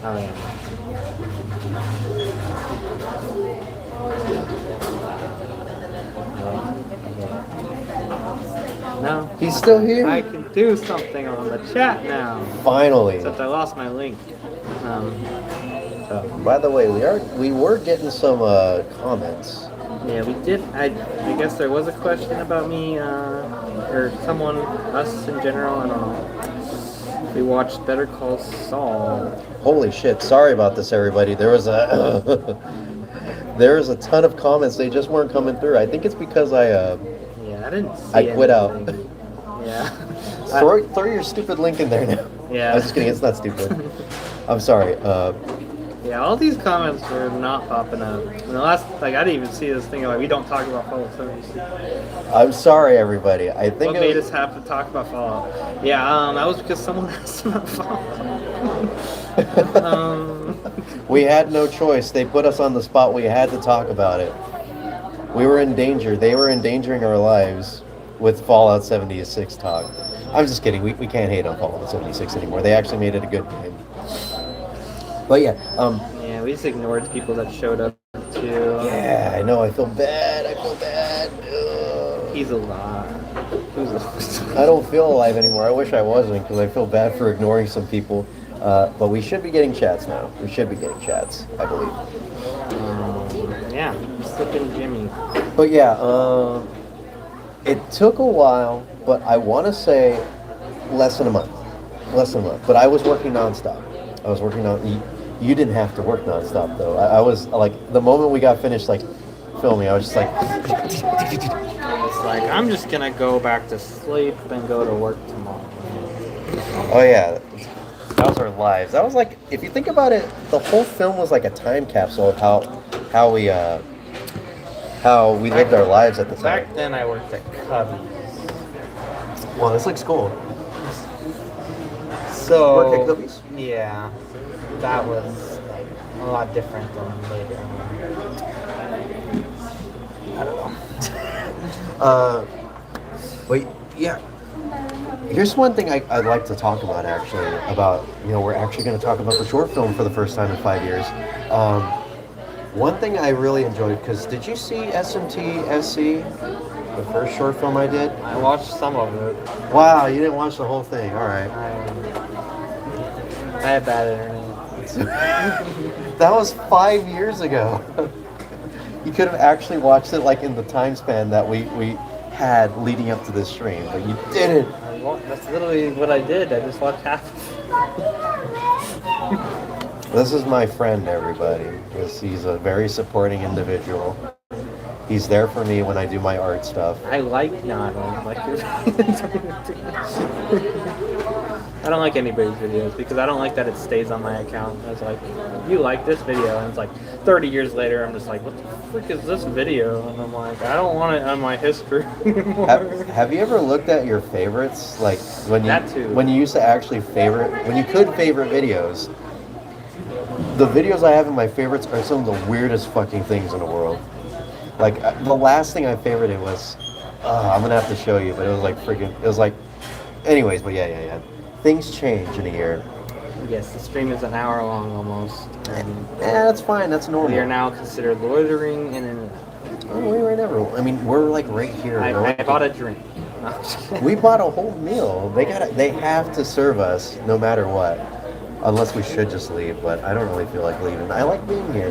Oh yeah. No. He's still here. I can do something on the chat now. Finally. Except I lost my link. So. By the way, we were getting some comments. Yeah, we did. I guess there was a question about me, or someone, us in general. I don't know. We watched Better Call Saul. Holy shit! Sorry about this, everybody. There was a there was a ton of comments. They just weren't coming through. I think it's because I didn't see I quit anything. Yeah. throw your stupid link in there now. Yeah. I was just kidding. It's not stupid. I'm sorry. Yeah, all these comments were not popping up. And the last, I didn't even see this thing like we don't talk about Fallout 76. I'm sorry, everybody. I think What made us have to talk about Fallout? Yeah, that was because someone asked about Fallout. We had no choice. They put us on the spot. We had to talk about it. We were in danger. They were endangering our lives with Fallout 76 talk. I'm just kidding. We can't hate on Fallout 76 anymore. They actually made it a good game. But yeah, yeah, we just ignored people that showed up too. yeah, I know. I feel bad. Ugh. He's alive. Who's alive? I don't feel alive anymore. I wish I wasn't because I feel bad for ignoring some people. But we should be getting chats now. We should be getting chats, I believe. Yeah, slipping Jimmy. But yeah, it took a while, but I want to say less than a month. But I was working nonstop. You didn't have to work nonstop though. I was like, the moment we got finished like filming, I was just like, It's like I'm just gonna go back to sleep and go to work tomorrow. oh yeah, that was our lives. That was like, if you think about it, the whole film was like a time capsule of how we lived our lives at the time. Back then, I worked at Cubby's. Well, this looks cool. So Work at Cubby's? Yeah, that was like a lot different than later. I don't know. But yeah, here's one thing I'd like to talk about actually. About, we're actually going to talk about the short film for the first time in 5 years. One thing I really enjoyed, because did you see SMT-SE? The first short film I did? I watched some of it. Wow, you didn't watch the whole thing. All right. I had bad internet. That was 5 years ago. You could have actually watched it like in the time span that we had leading up to this stream, but you didn't. That's literally what I did. I just watched half. This is my friend, everybody. He's a very supporting individual. He's there for me when I do my art stuff. I like I don't like anybody's videos because I don't like that it stays on my account. I was like, you like this video, and it's like 30 years later, I'm just like, what the frick is this video? And I'm like, I don't want it on my history anymore. Have you ever looked at your favorites, like when you used to actually when you could favorite videos? The videos I have in my favorites are some of the weirdest fucking things in the world. Like the last thing I favorited was, I'm gonna have to show you, but it was like it was like, anyways, but yeah. Things change in a year. Yes, the stream is an hour long almost. And that's fine. That's normal. we are now considered loitering in an. Oh, we were never. I mean, we're like right here. I bought a drink. We bought a whole meal. They have to serve us no matter what, unless we should just leave. But I don't really feel like leaving. I like being here.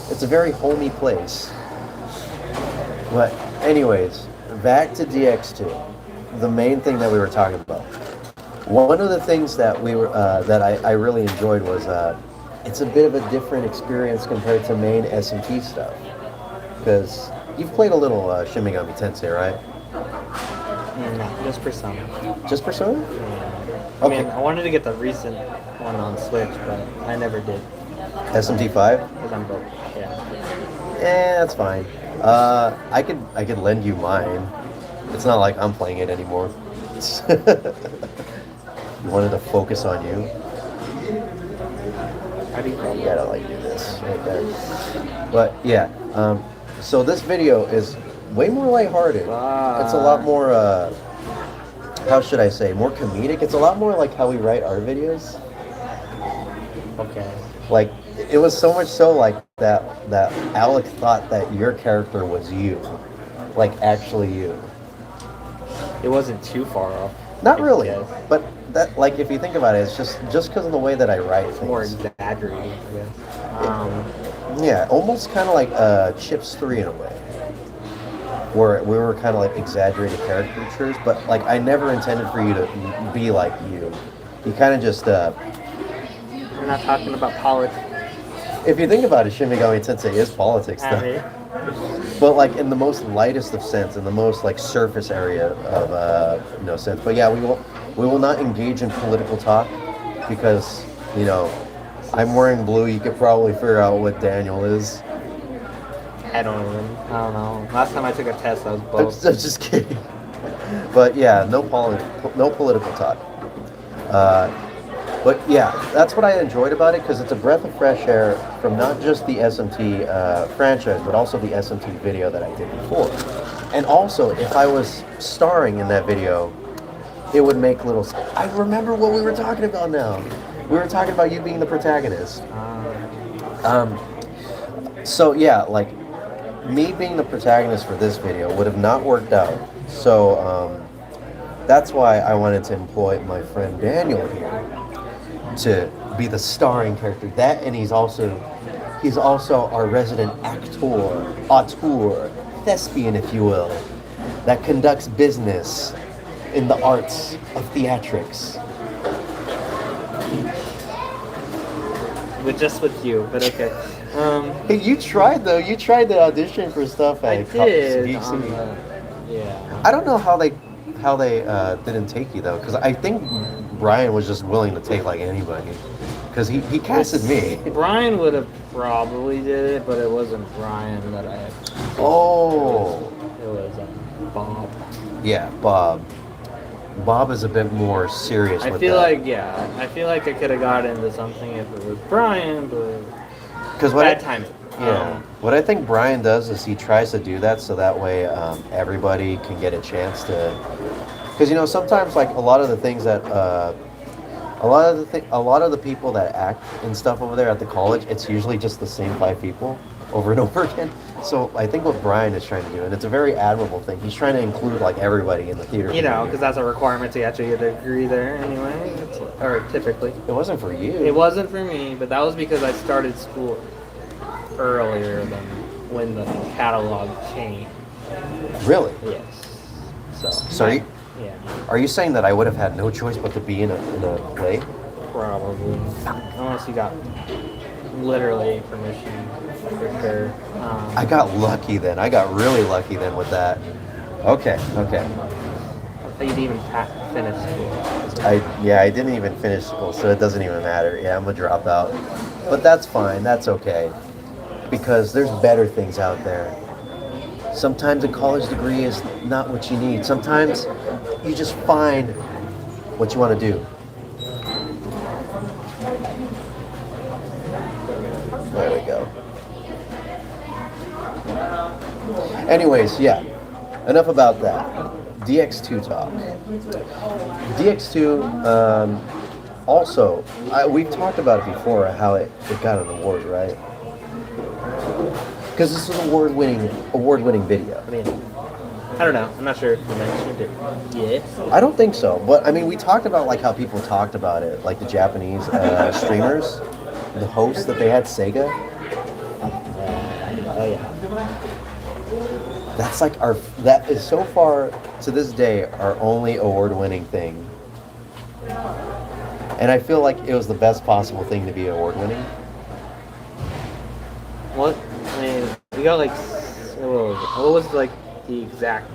It's a very homey place. But anyways, back to Dx2. The main thing that we were talking about. One of the things that I really enjoyed was it's a bit of a different experience compared to main SMT stuff. Because you've played a little Shin Megami Tensei, right? No, just Persona. Just Persona? Yeah. I mean, I wanted to get the recent one on Switch, but I never did. SMT5? Because I'm broke. Yeah. That's fine. I could lend you mine. It's not like I'm playing it anymore. You wanted to focus on you. How do you You gotta like do this right there. But yeah, so this video is way more lighthearted. It's a lot more. How should I say? More comedic. It's a lot more like how we write our videos. Okay. Like it was so much so like that Alec thought that your character was you, like actually you. It wasn't too far off. Not I really, guess. but that like if you think about it, it's just because of the way that I write things. More exaggerated, I guess. Yeah, almost kind of like Chips 3 in a way, where we were kind of like exaggerated caricatures, but like I never intended for you to be like you. You kind of just. We're not talking about politics. If you think about it, Shin Megami Tensei is politics, though. But like in the most lightest of sense, in the most like surface area of sense. But yeah, we will not engage in political talk because I'm wearing blue. You could probably figure out what Daniel is. I don't know. Last time I took a test, I was both. I'm just kidding. But yeah, no political talk. But yeah, that's what I enjoyed about it because it's a breath of fresh air from not just the SMT franchise, but also the SMT video that I did before. And also, if I was starring in that video, it would make little. I remember what we were talking about now. We were talking about you being the protagonist. So yeah, like me being the protagonist for this video would have not worked out. So that's why I wanted to employ my friend Daniel here to be the starring character. That, and he's also our resident auteur, thespian, if you will, that conducts business in the arts of theatrics. But just with you, but okay. Hey, you tried though. You tried to audition for stuff at I did. Yeah. I don't know how they didn't take you though, because I think Brian was just willing to take like anybody, because he casted me. Brian would have probably did it, but it wasn't Brian that I had. Oh. It was Bob. Yeah, Bob. Bob is a bit more serious. I feel like I could have got into something if it was Brian, but because bad timing. Yeah. What I think Brian does is he tries to do that so that way everybody can get a chance to. Because sometimes like a lot of the things that a lot of the people that act and stuff over there at the college, it's usually just the same 5 people over and over again. So I think what Brian is trying to do, and it's a very admirable thing, he's trying to include like everybody in the theater. Because that's a requirement to actually get a degree there anyway, or typically. It wasn't for you. It wasn't for me, but that was because I started school earlier than when the catalog changed. Really? Yes. Are you saying that I would have had no choice but to be in a play? Probably. Unless you got literally permission, for sure. I got lucky then. I got really lucky then with that. Okay. I thought you didn't even finish school. I didn't even finish school, so it doesn't even matter. Yeah, I'm a dropout. But that's fine. That's okay. Because there's better things out there. Sometimes a college degree is not what you need. Sometimes you just find what you want to do. There we go. Anyways, yeah. Enough about that. Dx2 talk. Dx2, also, we've talked about it before, how it got an award, right? Because this is an award-winning video. I mean, I don't know. I'm not sure if you mentioned it. Yeah. I don't think so. But, I mean, we talked about, like, how people talked about it. Like, the Japanese streamers, the hosts that they had, Sega. Oh, yeah. That's, like, that is so far, to this day, our only award-winning thing. And I feel like it was the best possible thing to be award-winning. What? I mean, we got like, what was like the exact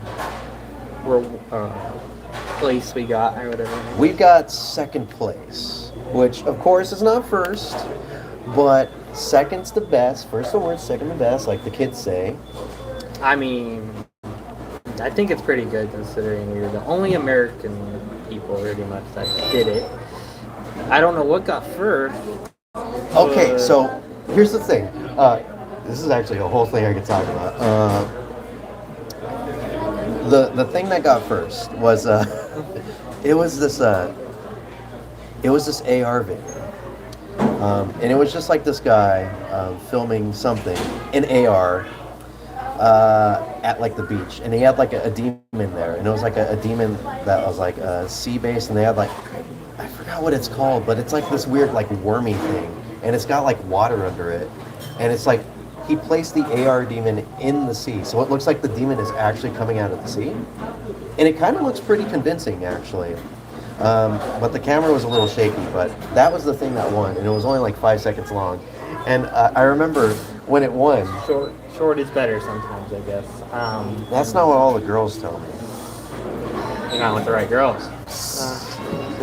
place we got or whatever? We got second place, which of course is not first, but second's the best. First the worst, second the best, like the kids say. I mean, I think it's pretty good considering we're the only American people pretty much that did it. I don't know what got first. Okay, so here's the thing. This is actually a whole thing I could talk about. The thing that got first was it was this AR video, and it was just like this guy filming something in AR at like the beach, and he had like a demon there, and it was like a demon that was like sea based, and they had like, I forgot what it's called, but it's like this weird like wormy thing, and it's got like water under it, and it's like he placed the AR demon in the sea, so it looks like the demon is actually coming out of the sea, and it kind of looks pretty convincing actually. But the camera was a little shaky, but that was the thing that won, and it was only like 5 seconds long. And I remember when it won. Short is better sometimes, I guess. That's not what all the girls tell me. You're not with the right girls.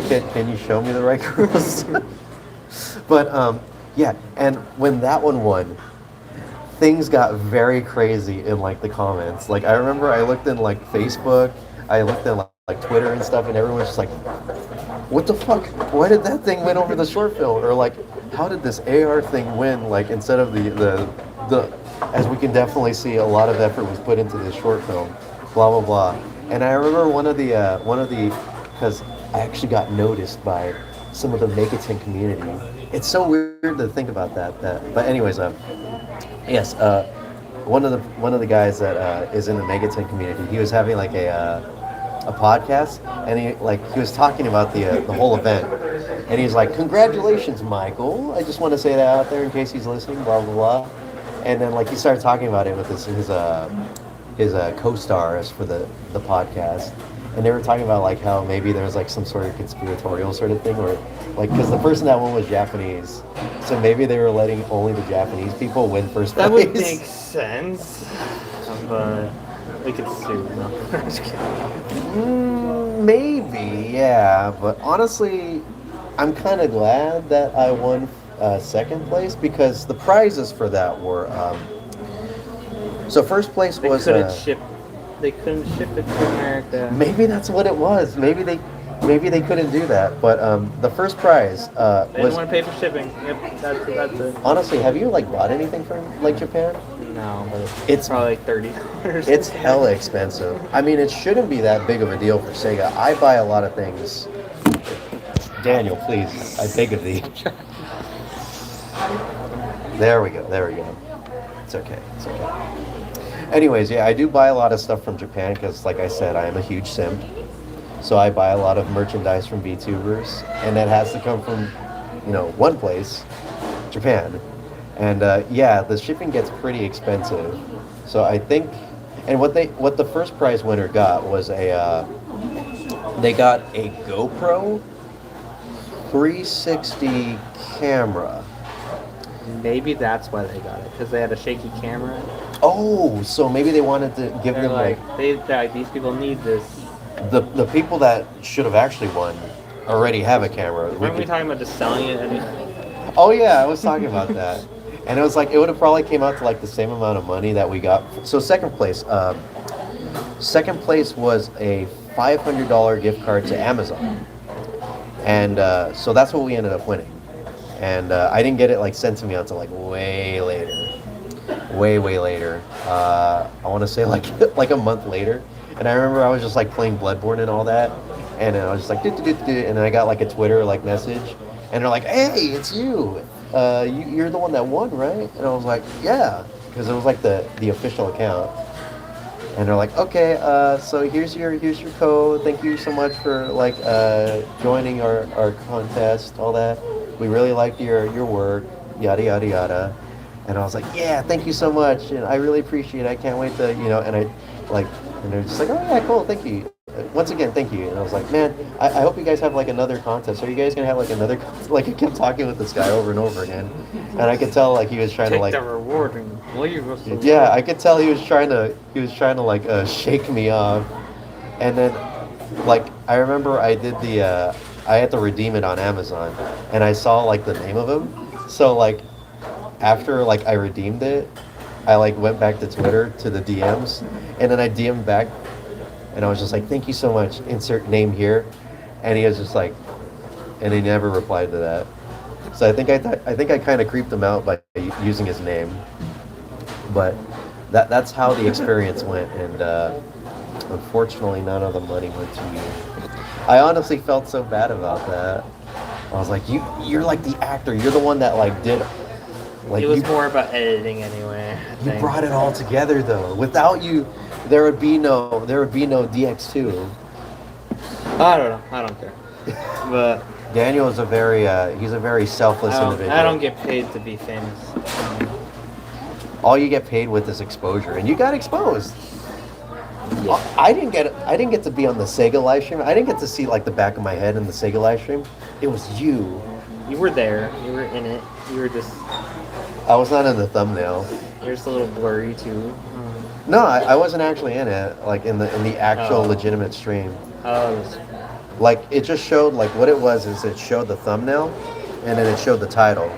Can you show me the right girls? But yeah, and when that one won, things got very crazy in like the comments. Like I remember I looked in like Facebook, I looked in like Twitter and stuff, and everyone's just like, what the fuck? Why did that thing win over the short film? Or like, how did this AR thing win? Like instead of the as we can definitely see, a lot of effort was put into this short film, blah blah blah. And I remember one of the because I actually got noticed by some of the MegaTen community. It's so weird to think about that. But anyways, yes, one of the guys that is in the MegaTen community, he was having like a podcast, and he was talking about the whole event, and he's like, "Congratulations, Michael! I just want to say that out there in case he's listening." Blah blah blah. And then like he started talking about it with his co-stars for the podcast, and they were talking about like how maybe there's like some sort of conspiratorial sort of thing, or like because the person that won was Japanese, so maybe they were letting only the Japanese people win first place. That would make sense, but we could sue. No, I'm just kidding. Maybe, yeah, but honestly, I'm kind of glad that I won second place, because the prizes for that were so first place was they couldn't ship it to America. Maybe that's what it was. Maybe they couldn't do that. But the first prize They was. didn't want to pay for shipping. Yep, that's it. Honestly, have you like bought anything from like Japan? No, but It's probably like $30. It's hella expensive. I mean, it shouldn't be that big of a deal for Sega. I buy a lot of things. Daniel, please, I beg of thee. There we go. It's okay. Anyways, yeah, I do buy a lot of stuff from Japan because, like I said, I am a huge simp. So I buy a lot of merchandise from VTubers, and that has to come from, one place, Japan. And yeah, the shipping gets pretty expensive. So I think, and what the first prize winner got was they got a GoPro 360 camera. Maybe that's why they got it, because they had a shaky camera. Oh, so maybe they wanted to give They're them like these people need this. the people that should have actually won already have a camera. Weren't we talking about just selling it? Oh yeah, I was talking about that, and it was like it would have probably came out to like the same amount of money that we got. So second place was a $500 gift card to Amazon, and so that's what we ended up winning. And I didn't get it like sent to me until like way later. I want to say like like a month later. And I remember I was just like playing Bloodborne and all that, and I was just like, and then I got like a Twitter like message, and they're like, "Hey, it's you. You're the one that won, right?" And I was like, "Yeah," because it was like the official account. And they're like, "Okay, so here's your code. Thank you so much for like joining our contest, all that. We really liked your work, yada yada yada." And I was like, "Yeah, thank you so much, and I really appreciate it. I can't wait to, and I like." And they're just like, "Oh yeah, cool, thank you. Once again, thank you." And I was like, "Man, I hope you guys have like another contest. Are you guys gonna have like another like?" I kept talking with this guy over and over again, and I could tell like he was trying to like the reward and leave us. Yeah, I could tell he was trying to like shake me off. And then like I remember I did I had to redeem it on Amazon, and I saw like the name of him. So like after like I redeemed it, I like went back to Twitter to the DMs, and then I DM'd back, and I was just like, "Thank you so much. Insert name here," and he was just like, and he never replied to that. So I think I kind of creeped him out by using his name, but that's how the experience went, and unfortunately, none of the money went to you. I honestly felt so bad about that. I was like, you're like the actor. You're the one that like did. Like it was you, more about editing anyway. I you think. brought it all together though. Without you, there would be no Dx2. I don't know. I don't care. But Daniel is he's a very selfless individual. I don't get paid to be famous. All you get paid with is exposure, and you got exposed. Yeah. I didn't get to be on the Sega live stream. I didn't get to see like the back of my head in the Sega live stream. It was you. You were there. You were in it. You were just. I was not in the thumbnail. You're just a little blurry too. No, I wasn't actually in it. Like in the actual legitimate stream. Oh. Like it just showed like what it was is it showed the thumbnail, and then it showed the title.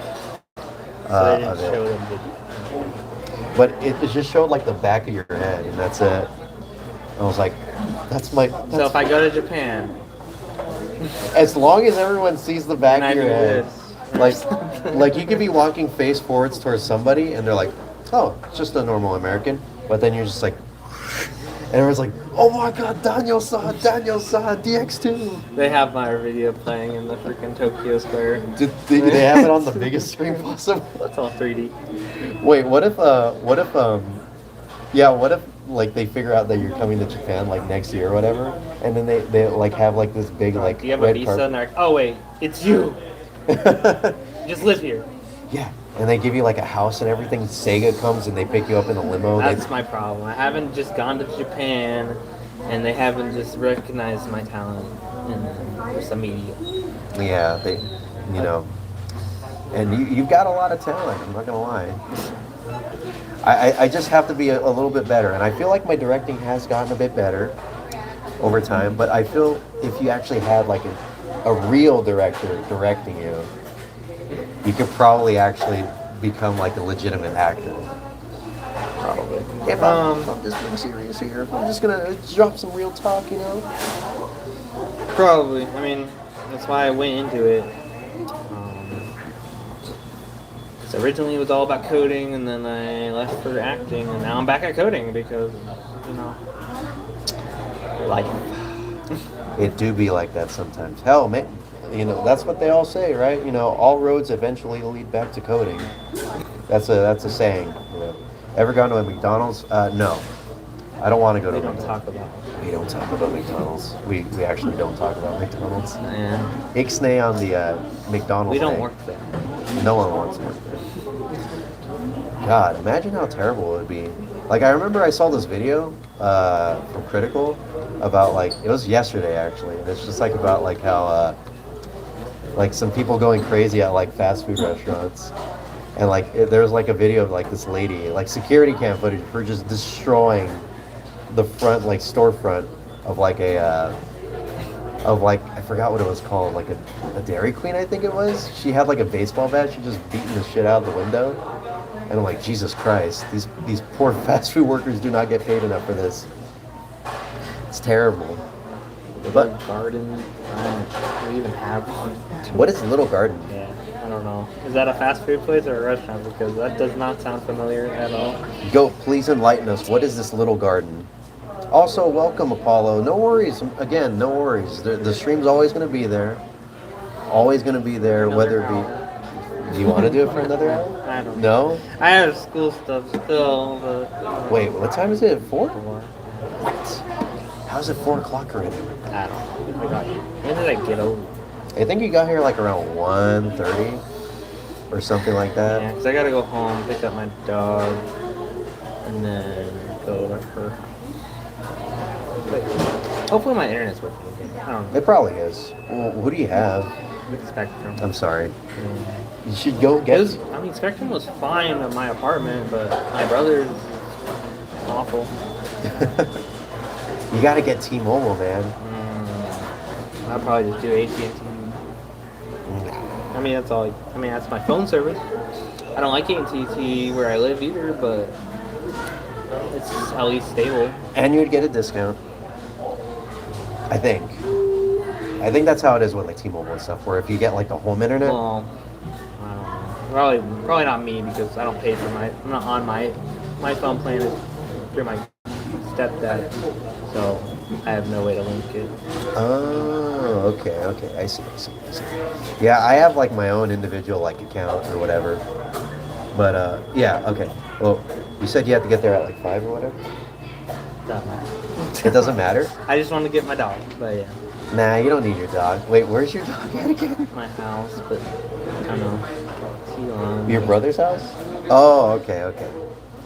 So they didn't show them video. But it just showed like the back of your head, and that's it. I was like, so if I go to Japan, as long as everyone sees the back of your head, this, like you could be walking face forwards towards somebody, and they're like, "Oh, it's just a normal American," but then you're just like, and everyone's like, "Oh my God, Daniel saw Dx2." They have my video playing in the freaking Tokyo Square. Did they have it on the biggest screen possible? It's all 3D. Wait, what if like they figure out that you're coming to Japan like next year or whatever, and then they like have like this big like do you have a visa? And they're like, oh wait, it's you. Just live here. Yeah, and they give you like a house and everything. Sega comes and they pick you up in a limo. That's my problem. I haven't just gone to Japan, and they haven't just recognized my talent in some media. Yeah, and you've got a lot of talent. I'm not gonna lie. I just have to be a little bit better, and I feel like my directing has gotten a bit better over time. But I feel if you actually had like a real director directing you, you could probably actually become like a legitimate actor. Probably. If I'm just being serious here, if I'm just gonna drop some real talk, you know. Probably. I mean, that's why I went into it. So originally it was all about coding, and then I left for acting, and now I'm back at coding because, life. It do be like that sometimes. Hell, man, that's what they all say, right? All roads eventually lead back to coding. That's a saying. Ever gone to a McDonald's? No. I don't want to go to McDonald's. We don't talk about McDonald's. We actually don't talk about McDonald's. Yeah. Ixnay on the McDonald's. We don't thing. work there. No one wants to work there. God, imagine how terrible it would be. Like, I remember I saw this video from Critical about, like, it was yesterday, actually, and it's just, like, about, like, how, like, some people going crazy at, like, fast food restaurants. And, like, there was, like, a video of, like, this lady, like, security cam footage for just destroying the front, like, storefront of, like, I forgot what it was called, like a Dairy Queen, I think it was. She had like a baseball bat. She just beating the shit out of the window. And I'm like, Jesus Christ, these poor fast food workers do not get paid enough for this. It's terrible. But Garden, we even have one. What is Little Garden? Yeah, I don't know. Is that a fast food place or a restaurant? Because that does not sound familiar at all. Go, please enlighten us. What is this Little Garden? Also, welcome, Apollo. No worries. Again, no worries. The stream's always going to be there. Always going to be there, whether it be... Do you want to do it for another hour? I don't know. No? I have school stuff still, but... Wait, what time is it? 4? 4. What? How's it 4 o'clock already? I don't know. When did I get over? I think you got here like around 1:30 or something like that. Yeah, because I got to go home, pick up my dog, and then go to her. But hopefully my internet's working again. I don't know. It probably is. Well, who do you have? Spectrum. I'm sorry. Yeah. You should go get... Spectrum was fine at my apartment, but my brother's awful. You gotta get T-Mobile, man. I'll probably just do AT&T. I mean, that's all. I mean, that's my phone service. I don't like AT&T where I live either, but it's at least stable. And you'd get a discount. I think. I think that's how it is with like T-Mobile and stuff, where if you get like the home internet. Well, I don't know. Probably not me because I don't pay for I'm not on my phone plan is through my stepdad, so I have no way to link it. Oh, okay. I see. Yeah, I have like my own individual like account or whatever. But yeah, okay. Well, you said you had to get there at like 5 or whatever? Doesn't matter. It doesn't matter? I just want to get my dog, but yeah. Nah, you don't need your dog. Wait, where's your dog at again? My house, but I don't know. Your brother's house? Oh, okay.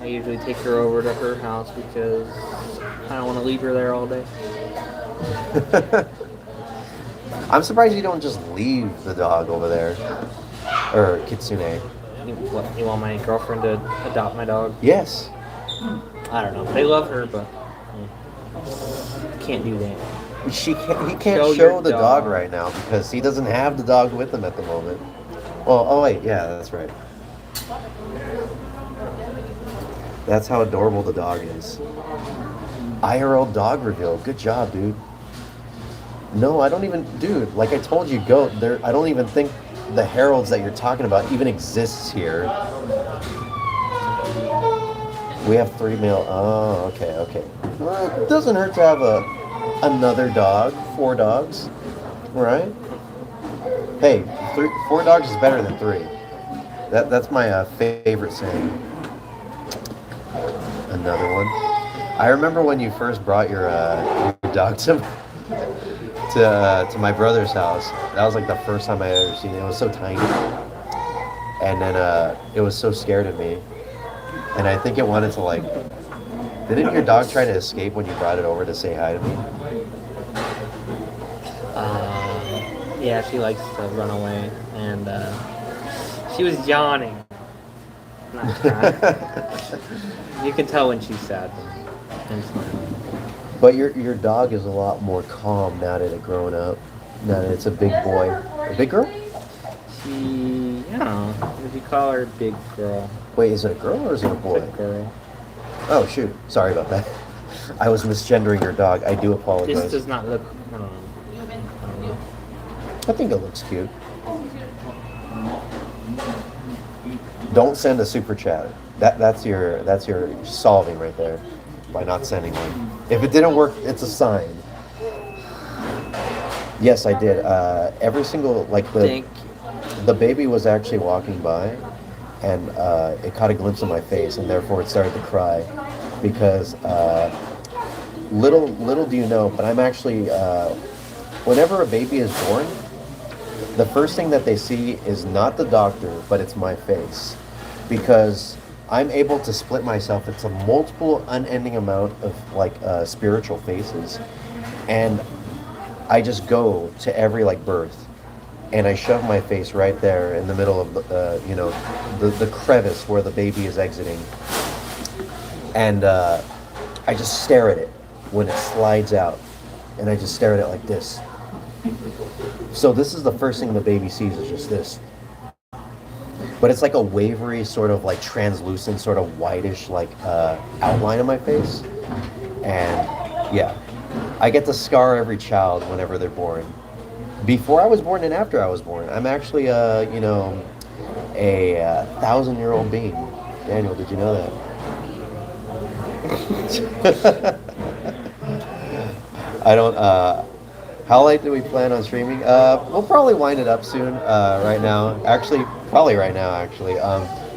I usually take her over to her house because I don't want to leave her there all day. I'm surprised you don't just leave the dog over there. Or Kitsune. You want my girlfriend to adopt my dog? Yes. I don't know. They love her, but can't do that. He can't show the dog right now because he doesn't have the dog with him at the moment. Well, oh wait, yeah, that's right. That's how adorable the dog is. IRL dog reveal. Good job, dude. No, I don't even, dude. Like I told you, go there. I don't even think the heralds that you're talking about even exists here. We have 3 male. Oh, okay. Well, it doesn't hurt to have another dog. 4 dogs, right? Hey, 4 dogs is better than 3. That's my favorite saying. Another one. I remember when you first brought your dog to my brother's house. That was like the first time I ever seen it. It was so tiny, and then it was so scared of me. And I think it wanted to like. Didn't your dog try to escape when you brought it over to say hi to me? Yeah, she likes to run away, and she was yawning. Not crying. You can tell when she's sad and smiling. But your dog is a lot more calm now that it's grown up. Now that it's a big boy. A big girl? I don't know. Would you call her a big girl? Wait, is it a girl or is it a boy? Big girl. Oh, shoot. Sorry about that. I was misgendering your dog. I do apologize. This does not look, I don't know. I think it looks cute. Don't send a super chat. That's your solving right there by not sending one. If it didn't work, it's a sign. Yes, I did. Every single the baby was actually walking by, and it caught a glimpse of my face, and therefore it started to cry because little do you know, but I'm actually whenever a baby is born, the first thing that they see is not the doctor, but it's my face, because I'm able to split myself into multiple unending amount of spiritual faces, and I just go to every birth, and I shove my face right there in the middle of the crevice where the baby is exiting, and I just stare at it when it slides out, and I just stare at it like this. So this is the first thing the baby sees is just this. But it's like a wavery, sort of translucent, sort of whitish outline of my face. And yeah, I get to scar every child whenever they're born. Before I was born and after I was born. I'm actually a 1,000-year-old being. Daniel, did you know that? I don't, how late do we plan on streaming? We'll probably wind it up soon, right now. Probably right now, actually.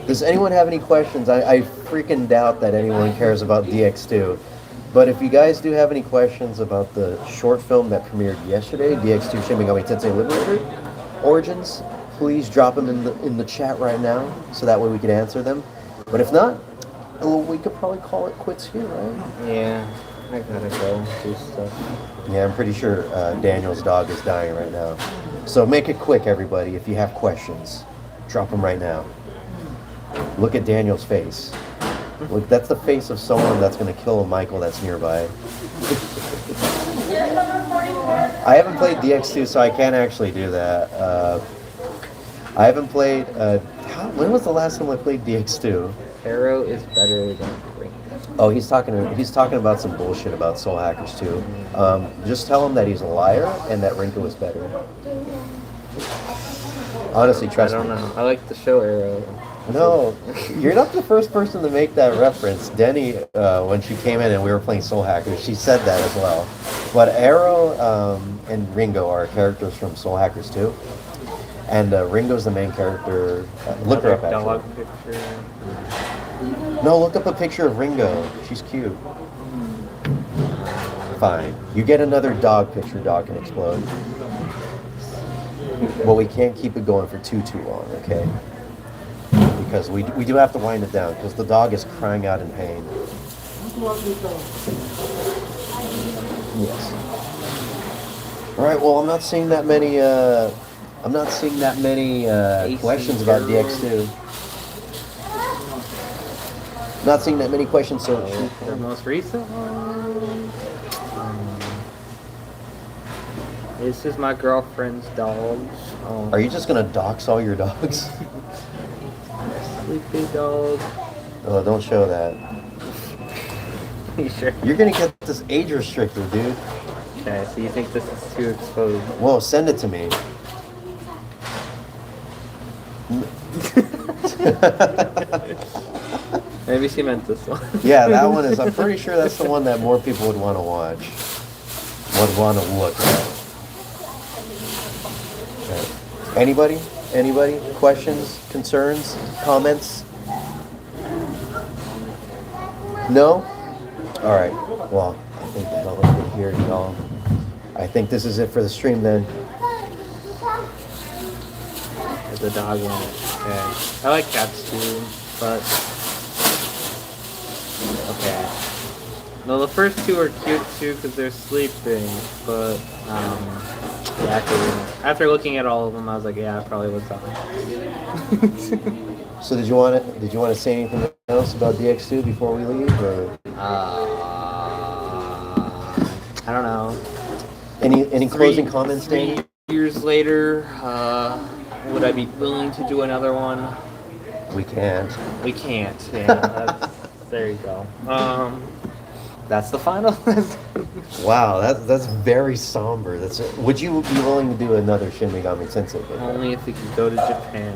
Does anyone have any questions? I freaking doubt that anyone cares about Dx2. But if you guys do have any questions about the short film that premiered yesterday, Dx2 Shin Megami Tensei Liberator Origins, please drop them in the chat right now, so that way we can answer them. But if not, we could probably call it quits here, right? Yeah, I gotta go do stuff. Yeah, I'm pretty sure Daniel's dog is dying right now. So make it quick, everybody. If you have questions, drop them right now. Look at Daniel's face. Look, that's the face of someone that's going to kill a Michael that's nearby. I haven't played Dx2, so I can't actually do that. I haven't played. When was the last time I played DX2? Arrow is better than Ring. Oh, he's talking about some bullshit about Soul Hackers too. Just tell him that he's a liar and that Rinko is better. Honestly, I trust don't me. know. I like the show Arrow. No, you're not the first person to make that reference. Denny, when she came in and we were playing Soul Hackers, she said that as well. But Arrow and Ringo are characters from Soul Hackers too. And Ringo's the main character. Look her up, actually. Dog picture. No, look up a picture of Ringo. She's cute. Fine. You get another dog picture, dog can explode. But we can't keep it going for too long, okay? Because we do have to wind it down, because the dog is crying out in pain. Yes. Alright, well, I'm not seeing that many, questions about DX2. Not seeing that many questions, so The most recent one. This is my girlfriend's dogs. Are you just gonna dox all your dogs? Sleepy dog. Oh, don't show that. You sure? You're gonna get this age restricted, dude. Okay, so you think this is too exposed? Whoa, send it to me. Maybe she meant this one. Yeah, that one is. I'm pretty sure that's the one that more people would want to watch. Would want to look at. Okay. Anybody? Anybody? Questions? Concerns? Comments? No? All right. Well, I think the hell is good here, y'all. I think this is it for the stream then. There's a dog in it. Okay. I like cats too, but okay. No, the first two are cute too because they're sleeping, but yeah, after looking at all of them, I was like, yeah, I probably would talk. So did you want to say anything else about DX2 before we leave, or I don't know. any closing comments, Dan? 3 years later, would I be willing to do another one? We can't. We can't. Yeah, there you go. That's the final. Wow, that's very somber. Would you be willing to do another Shin Megami Tensei game? Only if we could go to Japan,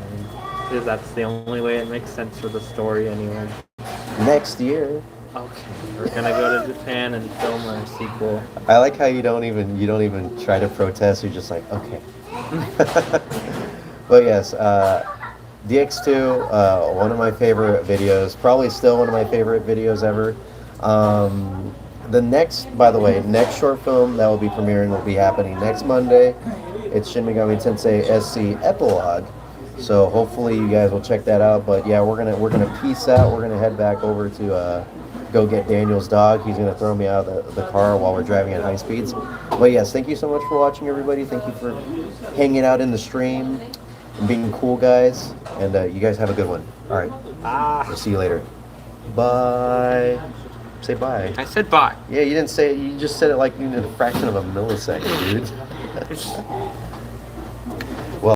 because that's the only way it makes sense for the story anyway. Next year. Okay, we're gonna go to Japan and film our sequel. I like how you don't even try to protest. You're just like, okay. But yes, DX2, one of my favorite videos. Probably still one of my favorite videos ever. By the way, next short film that will be premiering will be happening next Monday. It's Shin Megami Tensei SC Epilogue. So hopefully you guys will check that out. But yeah, we're gonna peace out. We're gonna head back over to go get Daniel's dog. He's gonna throw me out of the car while we're driving at high speeds. But yes, thank you so much for watching, everybody. Thank you for hanging out in the stream and being cool guys. And you guys have a good one. All right. We'll see you later. Bye. Say bye. I said bye. Yeah, you didn't say it. You just said it like in a fraction of a millisecond, dude.